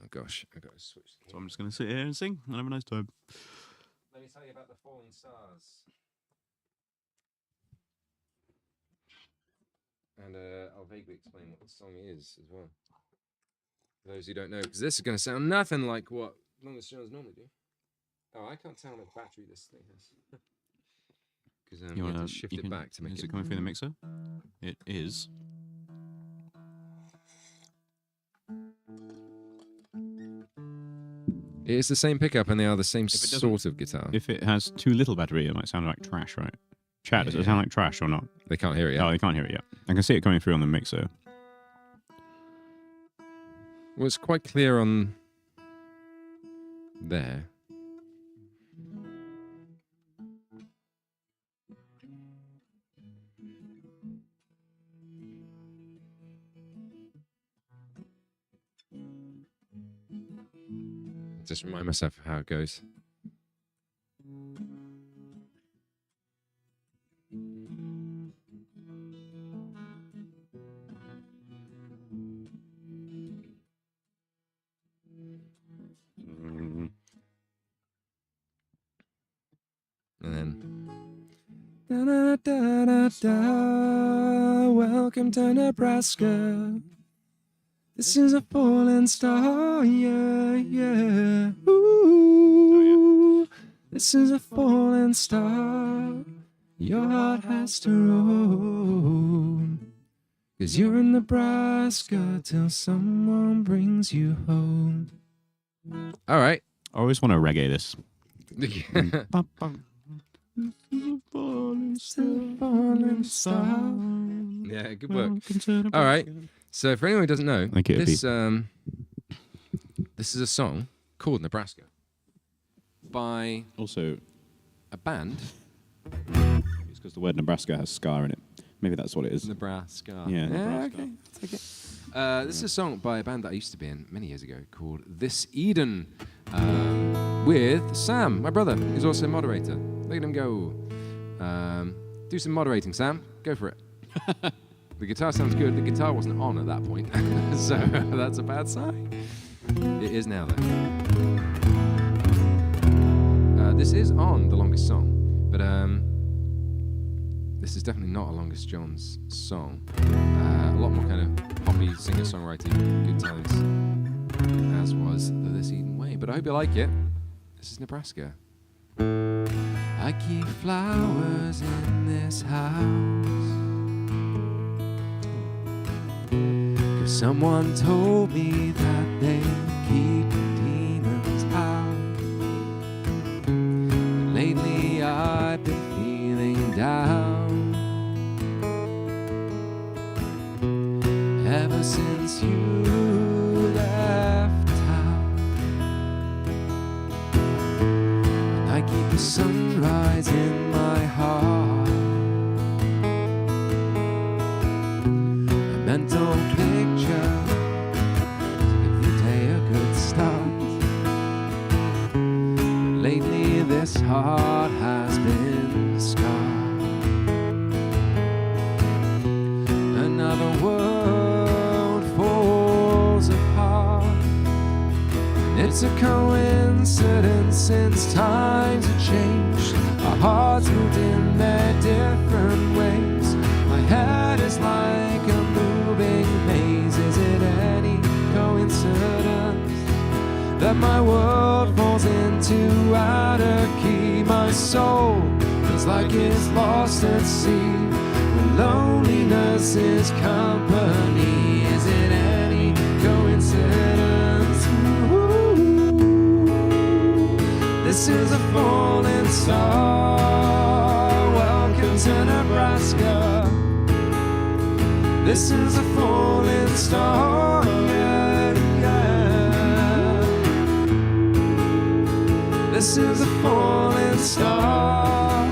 Oh gosh, I got to switch. So I'm just going to sit here and sing and have a nice time. Let me tell you about the Falling Stars. And I'll vaguely explain what the song is as well. For those who don't know, because this is going to sound nothing like what longest shows normally do. Oh, I can't tell how much battery this thing has. Because you have to shift it back to make it. Is it coming through the mixer? It is. It is the same pickup and they are the same sort of guitar. If it has too little battery, it might sound like trash, right? Chat, does it sound like trash or not? They can't hear it yet. Oh, they can't hear it yet. I can see it coming through on the mixer. Well, it's quite clear on there. Just remind myself of how it goes. And then da, da, da, da, welcome to Nebraska. This is a falling star, yeah, yeah. Ooh, this is a falling star. Your heart has to roll. 'Cause you're in Nebraska till someone brings you home. All right. I always want to reggae this. Falling star. Yeah, good work. All right. So for anyone who doesn't know, this is a song called Nebraska by also a band. It's because the word Nebraska has scar in it. Maybe that's what it is. Nebraska. Yeah, Nebraska. Okay. Take it. This is a song by a band that I used to be in many years ago called This Eden with Sam, my brother, who's also a moderator. Look at him go. Do some moderating, Sam. Go for it. The guitar sounds good. The guitar wasn't on at that point, so that's a bad sign. It is now, though. This is on The Longest Song, but this is definitely not a Longest John's song. A lot more kind of poppy, singer-songwriter, good times, as was the This Eden Way. But I hope you like it. This is Nebraska. I keep flowers in this house, 'cause someone told me that they keep demons out. But lately I've been feeling down, ever since you left town. And I keep a sunrise in my heart, a mental picture to give the day a good start. But lately this heart has been scarred. Another world falls apart, and it's a coincidence since times have changed. Our hearts moved in their different ways. My head is like a moving maze. Is it any coincidence that my world falls into out of key? My soul feels like it's lost at sea, when loneliness is company. Is it any coincidence? Ooh, this is a falling star. Welcome to Nebraska. This is a falling star. Yeah, yeah. This is a falling star.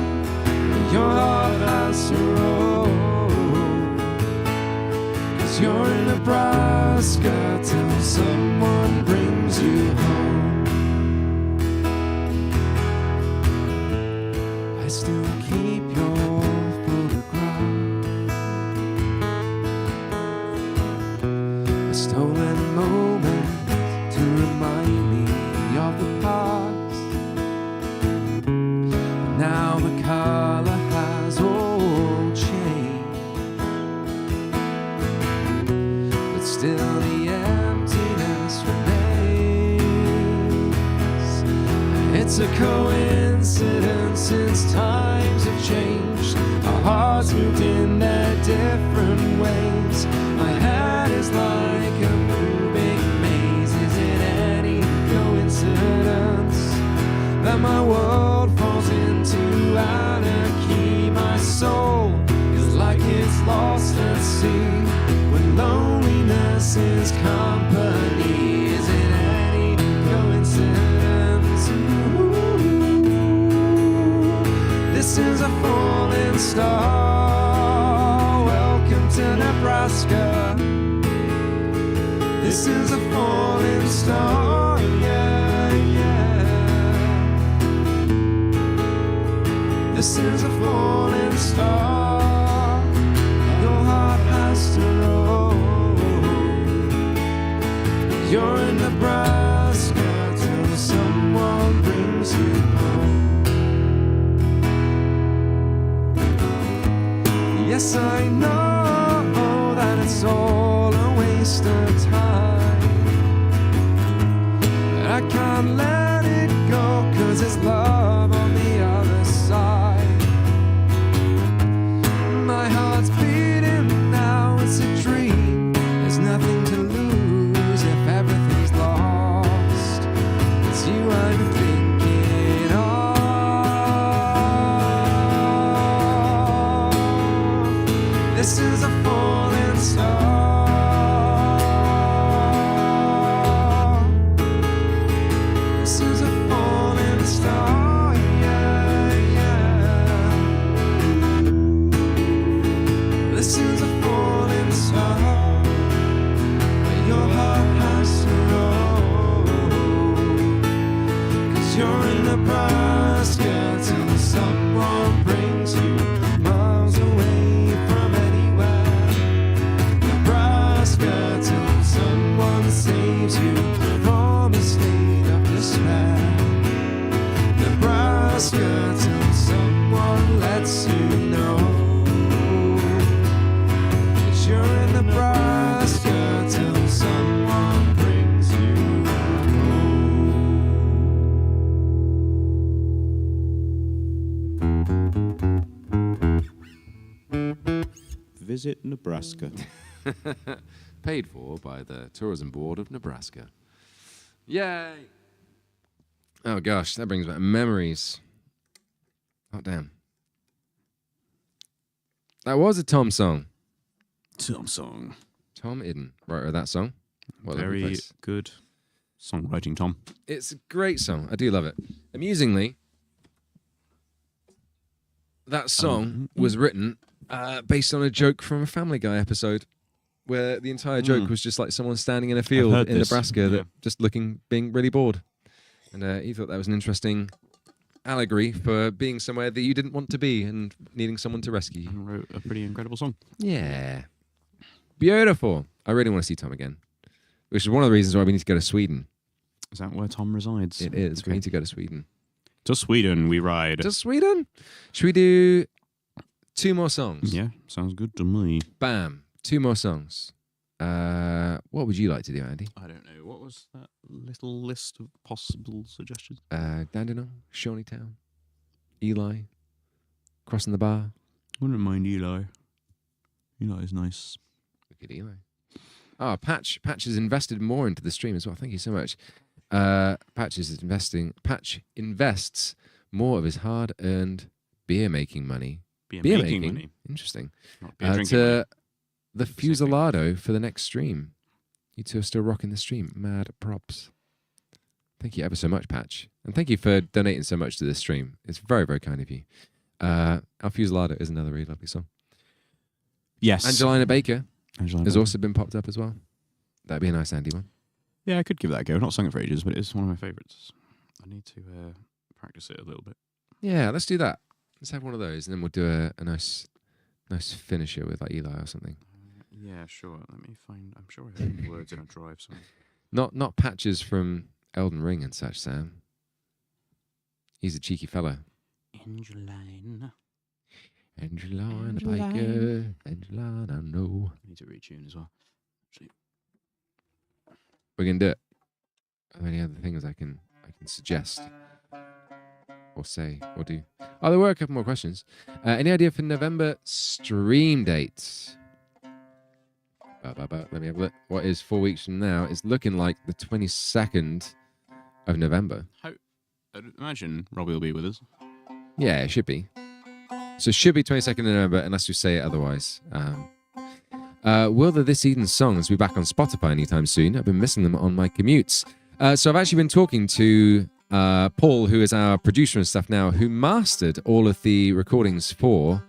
Your heart has to roll, 'cause you're in Nebraska till someone brings you home. I still keep your photograph, a stolen moment to remind me of the past. But now the color has all changed, but still the emptiness remains. It's a coincidence since times have changed. Our hearts moved in their different ways. My head is like a moving maze. Is it any coincidence that my world falls into anarchy? My soul is like it's lost at sea, when loneliness is company. Is it any coincidence? Ooh, this is a falling star. Welcome to Nebraska. This is a falling star. Yeah, yeah. This is a falling star. Your heart has to roll. You're in Nebraska till someone brings you home. Yes, I know that it's all a waste of time, but I can't let it go, 'cause it's love on the other side. My heart's beating now, it's a dream. There's nothing to lose if everything's lost. It's you I'm thinking of. This is a falling star. This is a falling star. Yeah, yeah. This is a falling star. Your heart has to roll, 'cause you're in Nebraska till someone brings you miles away from anywhere. visit Nebraska. Paid for by the Tourism Board of Nebraska. Yay! Oh gosh, that brings back memories. Oh damn. That was a Tom song. Tom song. Tom Idden wrote that song. What a lovely Very place. good songwriting, Tom. It's a great song. I do love it. Amusingly, that song was written based on a joke from a Family Guy episode where the entire joke was just like someone standing in a field heard in this, Nebraska yeah. that just being really bored. And he thought that was an interesting allegory for being somewhere that you didn't want to be and needing someone to rescue you. And wrote a pretty incredible song. Yeah. Beautiful. I really want to see Tom again, which is one of the reasons why we need to go to Sweden. Is that where Tom resides? It is. Okay. We need to go to Sweden. To Sweden we ride. To Sweden? Should we do 2 more songs? Yeah, sounds good to me. Bam. 2 more songs. What would you like to do, Andy? I don't know. What was that little list of possible suggestions? Dandenong, Shawneetown, Eli, Crossing the Bar. Wouldn't mind Eli. Eli is nice. Look at Eli. Oh, Patch has invested more into the stream as well. Thank you so much. Patch invests more of his hard-earned beer-making money. Beer making money. Interesting. Not beer drinking To money. the Fusilado for the next stream. You two are still rocking the stream. Mad props. Thank you ever so much, Patch. And thank you for donating so much to this stream. It's very, very kind of you. Our Fusilado is another really lovely song. Yes. Angelina Baker Angelina has Baker. also been popped up as well. That'd be a nice Andy one. Yeah, I could give that a go. I've not sung it for ages, but it's one of my favourites. I need to practice it a little bit. Yeah, let's do that. Let's have one of those, and then we'll do a nice finisher with like Eli or something. Yeah, sure. Let me find. I'm sure I have the words in a drive somewhere. Not Patches from Elden Ring and such, Sam. He's a cheeky fella. Angelina. Angelina Baker. Angelina, no. I need to retune as well. Actually. We're gonna do it. Are there any other things I can suggest or say or do? Oh, there were a couple more questions. Any idea for November stream dates? Let me have a look. What is 4 weeks from now? It's looking like the 22nd of November. I'd imagine Robbie will be with us. Yeah, it should be. So it should be 22nd of November, unless you say it otherwise. Will the This Eden songs be back on Spotify anytime soon? I've been missing them on my commutes. So I've actually been talking to Paul, who is our producer and stuff now, who mastered all of the recordings for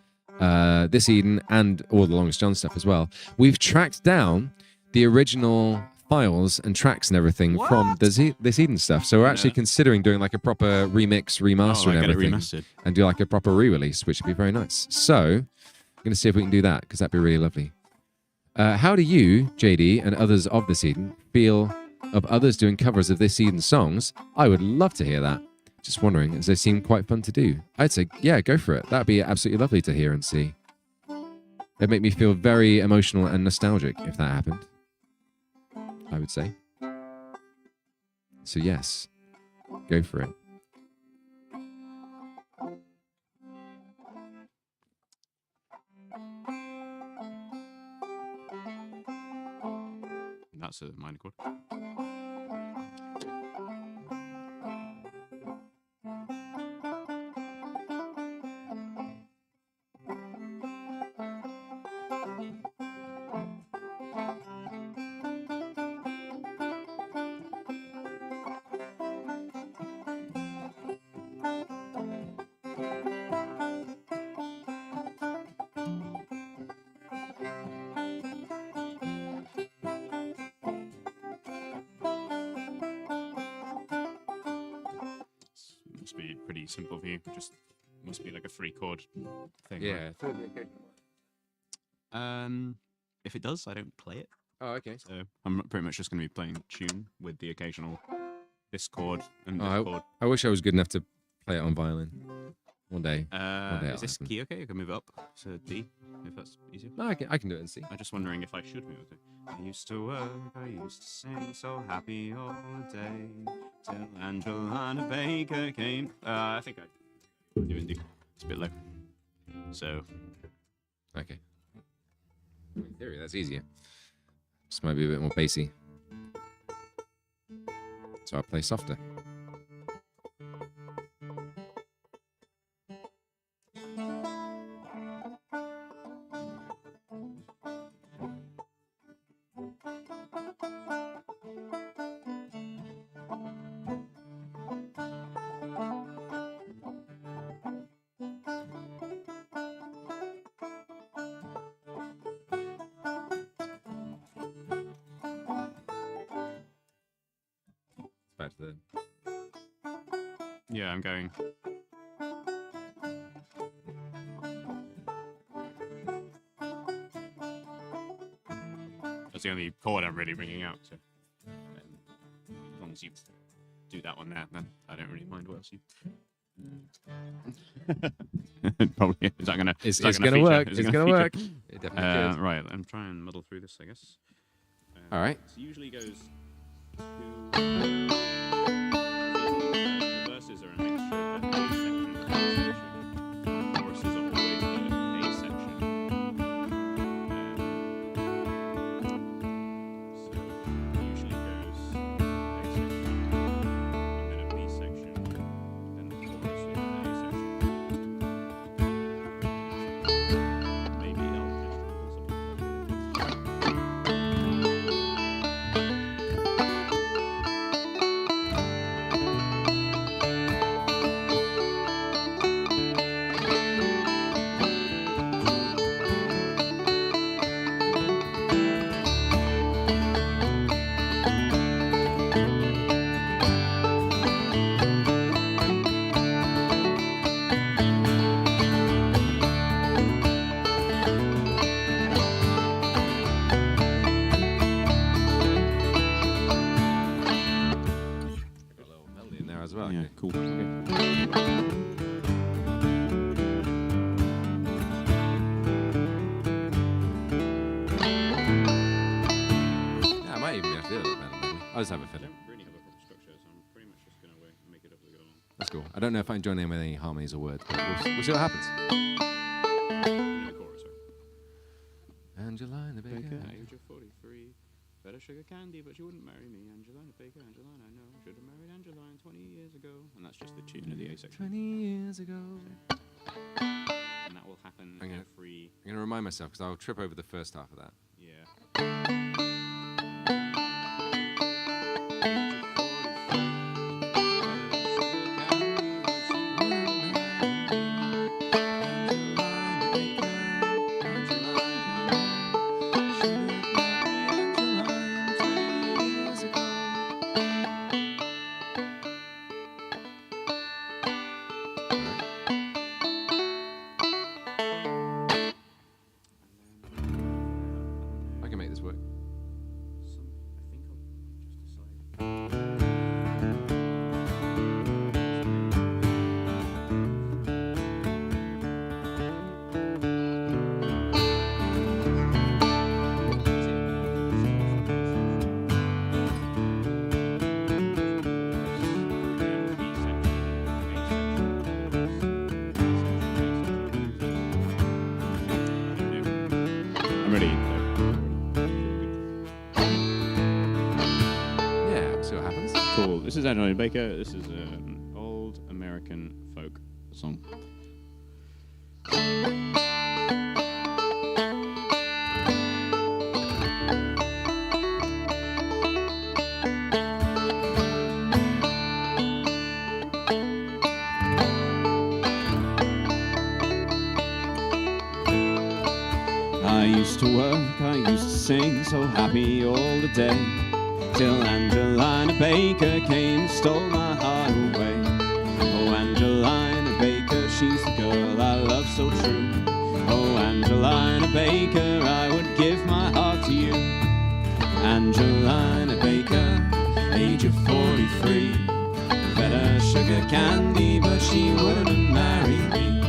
This Eden and all the Longest John stuff as well. We've tracked down the original files and tracks and everything from This Eden stuff. So we're actually considering doing like a proper remix, remaster and everything. Remastered. And do like a proper re-release, which would be very nice. So I'm going to see if we can do that, because that'd be really lovely. How do you, JD, and others of This Eden feel of others doing covers of This Eden songs? I would love to hear that. Just wondering, as they seem quite fun to do. I'd say, yeah, go for it. That'd be absolutely lovely to hear and see. It'd make me feel very emotional and nostalgic if that happened, I would say. So yes, go for it. That's a minor chord. Must be pretty simple for you. Just must be like a 3-chord thing. Yeah. Right? If it does, I don't play it. Oh, okay. So I'm pretty much just going to be playing tune with the occasional this chord and this Oh, chord. I wish I was good enough to play it on violin one day. Is this key okay? I can move it up to D if that's easier. No, I can do it and see. I'm just wondering if I should move it. I used to work, I used to sing so happy all day till Angelina Baker came. I think I do and do. It's a bit low. So Okay. In theory, that's easier. Just might be a bit more bassy. So I'll play softer. Back to the... Yeah, I'm going. That's the only chord I'm really bringing out. So, as long as you do that one there, then I don't really mind what else you. Probably is that gonna? It's is that gonna feature? work. Is It's it gonna feature? work. It definitely is. Right, I'm trying to muddle through this, I guess. All right. It usually goes to. The verses are a mixture of A section and B section. Choruses are always the A section. So it usually goes A section, and then a B section, then the chorus with the A section. Maybe I'll just or something. Got a little melody in there as well. Yeah, Okay. cool. Yeah, I might even be able to do a little better. Maybe. I'll just have a I fiddle. don't really have a proper structure, so I'm pretty much just going to make it up as I go along. That's cool. I don't know if I can join in with any harmonies or words, but we'll see what happens. In the chorus, right? Angelina Baker. Age of 43, better sugar candy, but she wouldn't marry me. Angelina Baker, Angelina, I know. Should have married Angelina 20 years ago. And that's just the tune of the A section. 20 years ago. And that will happen I'm gonna- every. I'm going to remind myself because I'll trip over the first half of that. Yeah. I can make this work. I think I'll just decide. I'm ready. Yeah, we'll see what happens. Cool. This is Angelina Baker. This is an old American folk song. I used to work, I used to sing, so happy all the day. Till Angelina Baker came and stole my heart away. Oh, Angelina Baker, she's the girl I love so true. Oh, Angelina Baker, I would give my heart to you. Angelina Baker, age of 43. Better sugar candy, but she wouldn't marry me.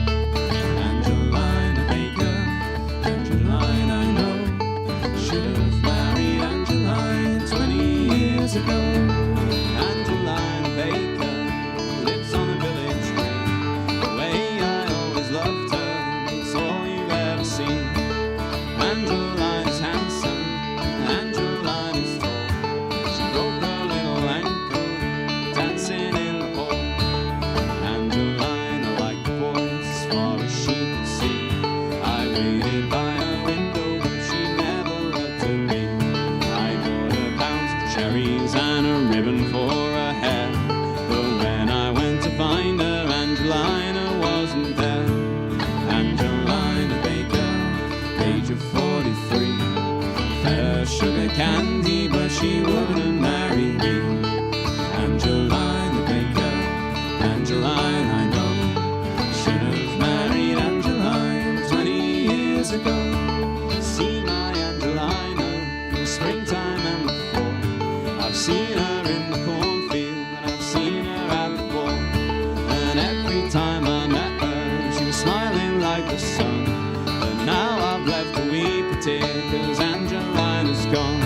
Angelina Baker, Angelina, I know, should have married Angelina 20 years ago. Angelina Baker lives on a village green. The way I always loved her, it's all you've ever seen. Angelina ribbon for her hair. But when I went to find her, Angelina wasn't there. Angelina Baker, age of 43, fed her sugar candy, but she wouldn't marry me. Angelina Baker, Angeline, I know, should have married Angeline 20 years ago. See my Angelina in the springtime and the fall. I've seen her in the cornfield and I've seen her at the ball. And every time I met her, she was smiling like the sun. But now I've left to weep a tear, 'cause Angelina's gone.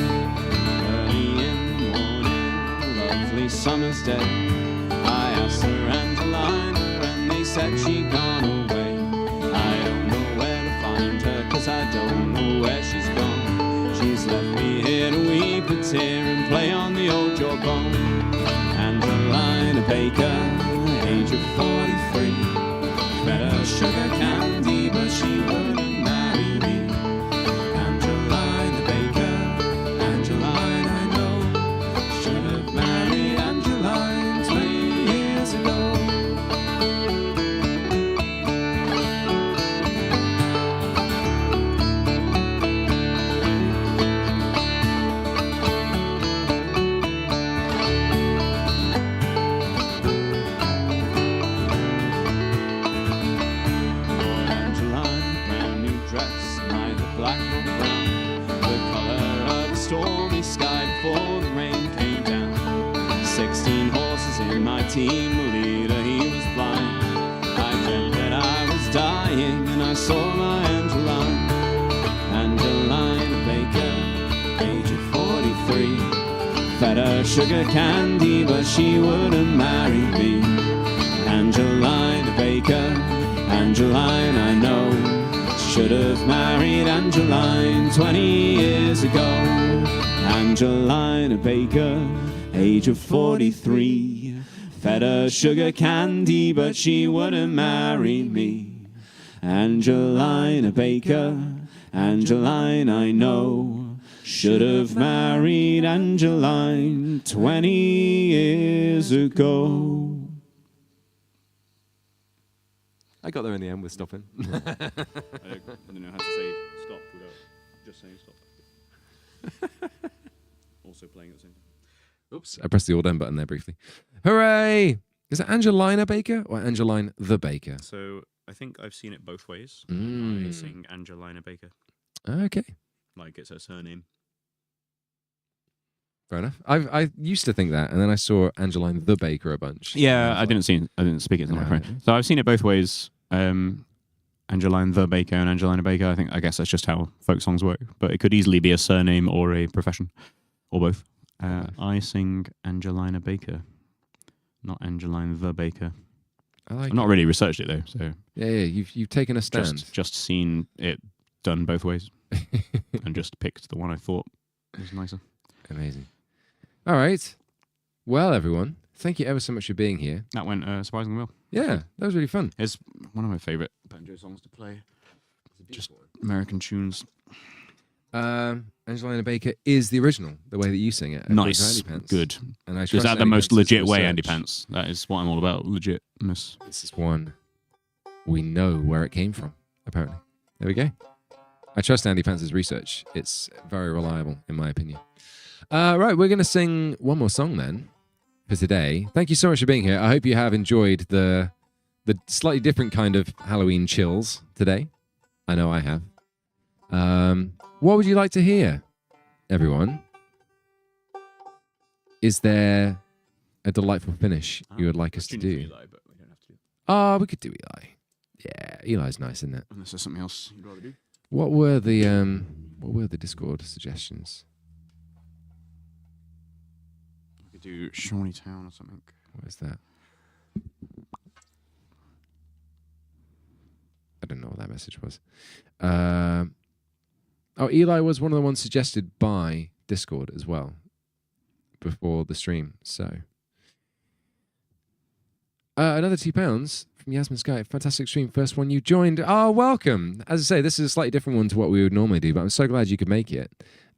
Early in the morning, a lovely summer's day, I asked her Angelina and they said she'd gone away. I don't know where to find her, 'cause I don't know where she's gone. She's left me here to weep a tear and play on the old jawbone. Angelina Baker, age of 43, fed her sugar candy, but she wouldn't marry me. Angelina Baker, Angeline, I know, should have married Angeline 20 years ago. Angeline, brand new dress, neither black nor brown, the color of a stormy sky before the rain came down. 16 horses in my team, the leader he was blind. I dreamt that I was dying and I saw my Angeline. Angelina Baker, age of 43, fed her sugar candy, but she wouldn't marry me. Angelina Baker, Angeline, I know, should have married Angeline 20 years ago. Angelina Baker, age of 43, fed her sugar candy, but she wouldn't marry me. Angelina Baker, Angeline, I know, should have married Angeline 20 years ago. I got there in the end with stopping. I don't know how to say stop without just saying stop. Also playing at the same time. Oops, I pressed the all done button there briefly. Hooray! Is it Angelina Baker or Angeline the Baker? So I think I've seen it both ways. Mm. I sing Angelina Baker, Okay, like it's her surname. fair enough. I used to think that, and then I saw Angeline the Baker a bunch. Yeah, And was I didn't speak it to my No. friend. So I've seen it both ways. Angeline the Baker and Angelina Baker. I guess that's just how folk songs work. But it could easily be a surname or a profession, or both. I sing Angelina Baker, not Angeline the Baker. I like I've not really researched it though, so Yeah, you've taken a stand. just seen it done both ways, and just picked the one I thought was nicer. Amazing. All right. Well, everyone, thank you ever so much for being here. That went surprisingly well. Yeah, that was really fun. It's one of my favourite banjo songs to play. Just American tunes. Angelina Baker is the original, the way that you sing it. Nice, Andy Pants. good. And I Is trust that the Andy most Pants' legit way, research. Andy Pants? That is what I'm all about, legitness. This is one we know where it came from, apparently. There we go. I trust Andy Pants' research. It's very reliable, in my opinion. Right, we're going to sing one more song then for today. Thank you so much for being here. I hope you have enjoyed the slightly different kind of Halloween chills today. I know I have. What would you like to hear, everyone? Is there a delightful finish you would like us to do? Eli, but we don't have to do Oh, we could do Eli. Yeah, Eli's nice, isn't it? unless there's something else you'd rather do. What were the Discord suggestions? We could do Shawnee Town or something. What is that? I don't know what that message was. Eli was one of the ones suggested by Discord as well before the stream. So another £2 from Yasmin Sky. Fantastic stream. First one you joined. Oh, welcome. As I say, this is a slightly different one to what we would normally do, but I'm so glad you could make it.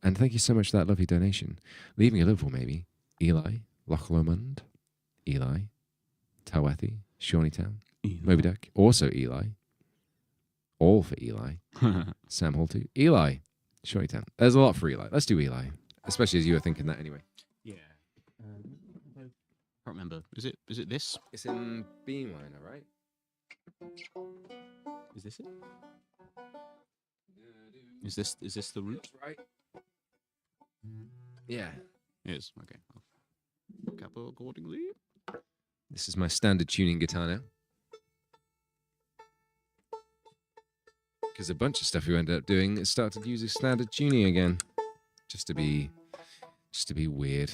And thank you so much for that lovely donation. Leaving a Liverpool, maybe. Eli Loch Lomond, Eli, Tawethi, Shawneetown, Eli. Moby Dick, also Eli. All for Eli. Sam Hall too. Eli, Shawneetown. There's a lot for Eli. Let's do Eli, especially as you were thinking that anyway. Yeah. I can't remember. Is it this? It's in B minor, right? Is this it? Is this the root? Right. Yeah. It is. Okay. I'll cap it accordingly. This is my standard tuning guitar now. Because a bunch of stuff we ended up doing is started using standard tuning again, just to be weird.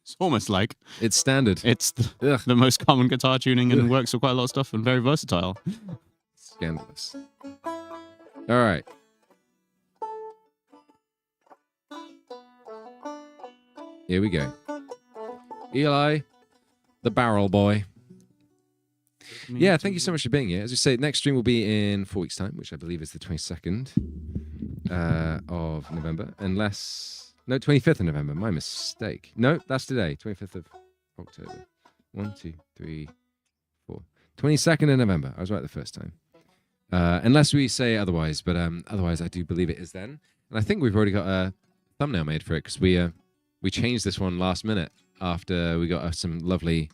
It's almost like It's standard. it's Ugh. the most common guitar tuning and works for quite a lot of stuff and very versatile. Scandalous. All right. Here we go. Eli, the Barrel Boy. Yeah, thank you so much for being here. As we say, next stream will be in 4 weeks' time, which I believe is the 22nd of November. No, 25th of November. My mistake. No, that's today. 25th of October. 1, 2, 3, 4. 22nd of November. I was right the first time. Unless we say otherwise, but otherwise I do believe it is then. And I think we've already got a thumbnail made for it because we changed this one last minute after we got some lovely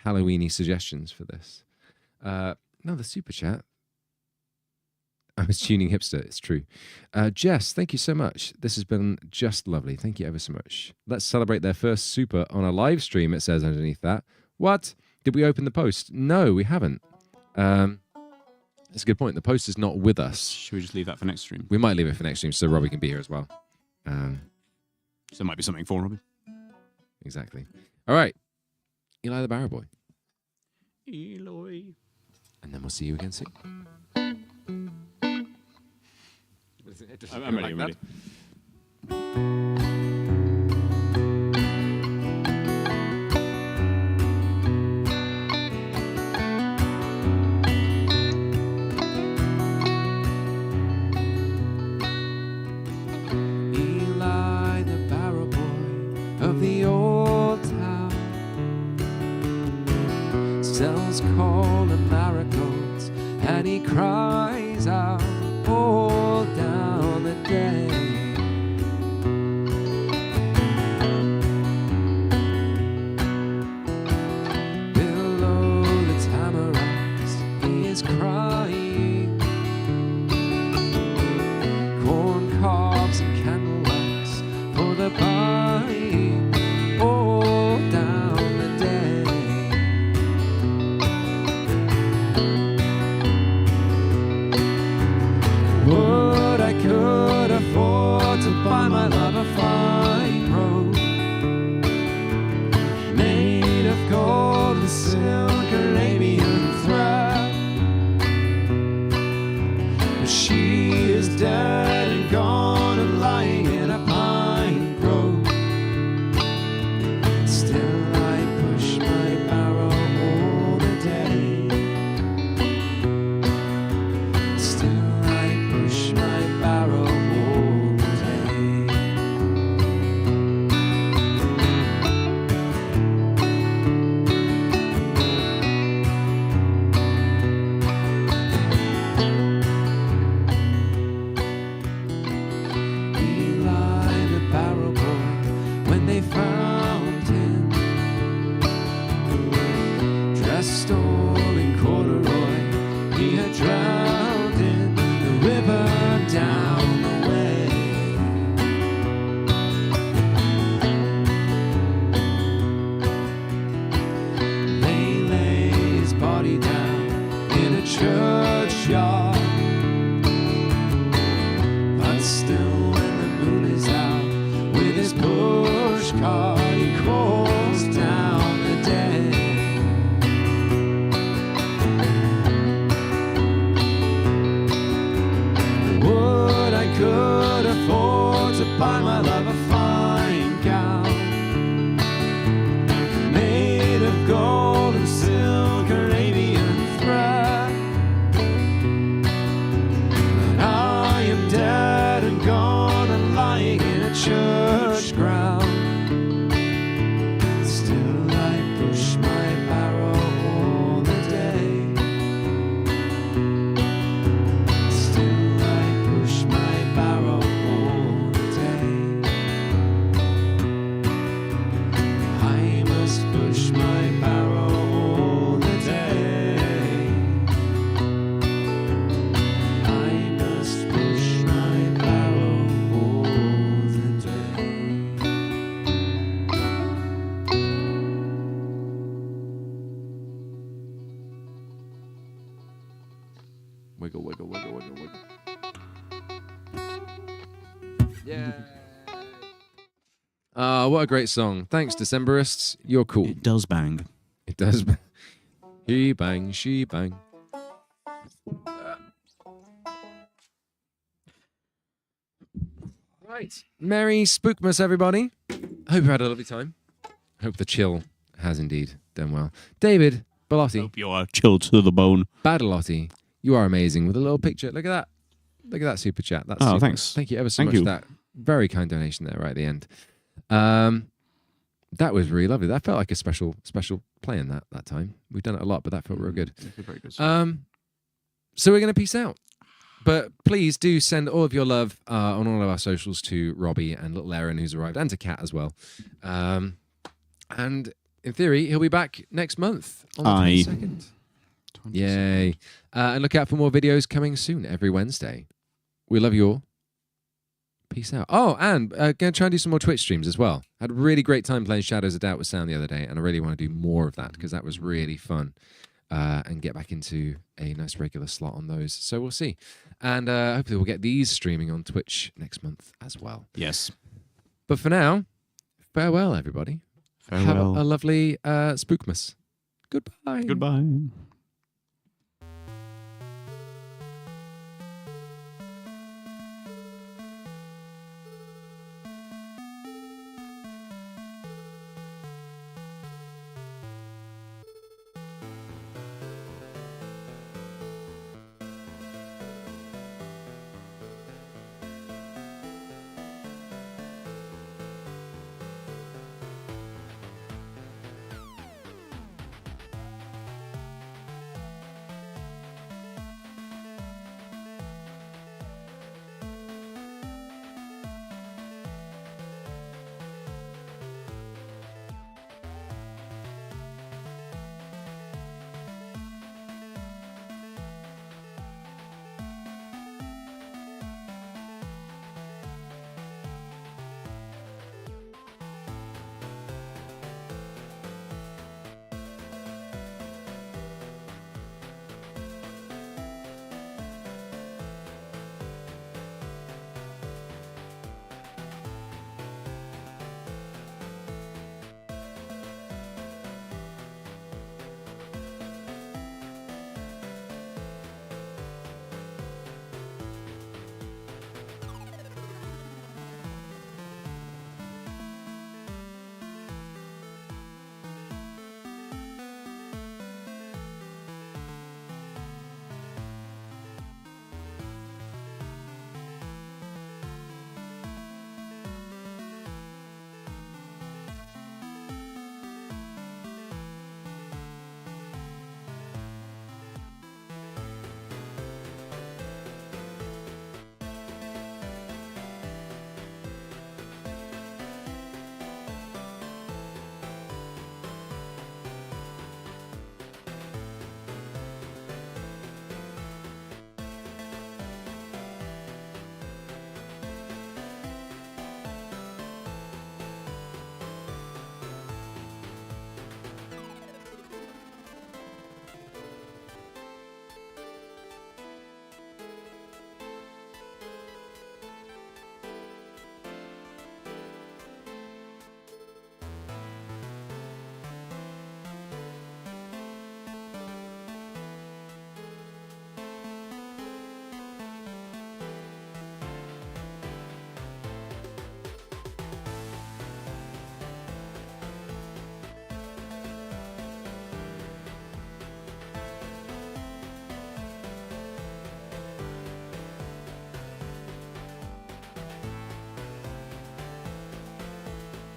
Halloweeny suggestions for this. Another super chat. I was tuning hipster, it's true. Jess, thank you so much. This has been just lovely. Thank you ever so much. Let's celebrate their first super on a live stream, it says underneath that. What? Did we open the post? No, we haven't. That's a good point. The post is not with us. Should we just leave that for next stream? We might leave it for next stream so Robbie can be here as well. So there might be something for Robbie. Exactly. All right. Eli the Barrel Boy. Eloy. And then we'll see you again soon. I'm ready. I'm ready. Eli the Barrel Boy of the old town sells corn and marigolds, and he cries out all down the day. Below the tamaracks, he is crying. Corn cobs and candle wax for the buying all down the day. Would I could afford to buy my love a fine robe made of gold and silk, Arabian thread, but she is dead and gone and lying in a pine grove. Still I push my barrow all the day. Still I push my barrow all the day. Eli the Barrel Boy, when they found him, dressed all in corduroy, he had drowned in the river down the way. They lay his body down in a churchyard, but still when the moon is out, with his push cart he calls down the day. Wiggle, wiggle, wiggle, wiggle, wiggle. Yeah. What a great song. Thanks, Decemberists. You're cool. It does bang. It does. He bang, she bang. Right. Merry Spookmas, everybody. Hope you had a lovely time. Hope the chill has indeed done well. David Bellotti. Hope you are chilled to the bone. Badalotti, you are amazing with a little picture. Look at that. Look at that super chat. That's super. Thanks. Thank you ever so Thank much you. for that very kind donation there right at the end. That was really lovely. That felt like a special play in that time. We've done it a lot, but that felt real good. Very good. So we're going to peace out. But please do send all of your love on all of our socials to Robbie and little Erin who's arrived, and to Kat as well. And in theory, he'll be back next month on the 22nd. Yay. And look out for more videos coming soon every Wednesday. We love you all. Peace out. Oh, and going to try and do some more Twitch streams as well. Had a really great time playing Shadows of Doubt with Sam the other day, and I really want to do more of that because that was really fun. And get back into a nice regular slot on those. So we'll see. And hopefully we'll get these streaming on Twitch next month as well. Yes. But for now, farewell, everybody. Farewell. Have a lovely Spookmas. Goodbye. Goodbye.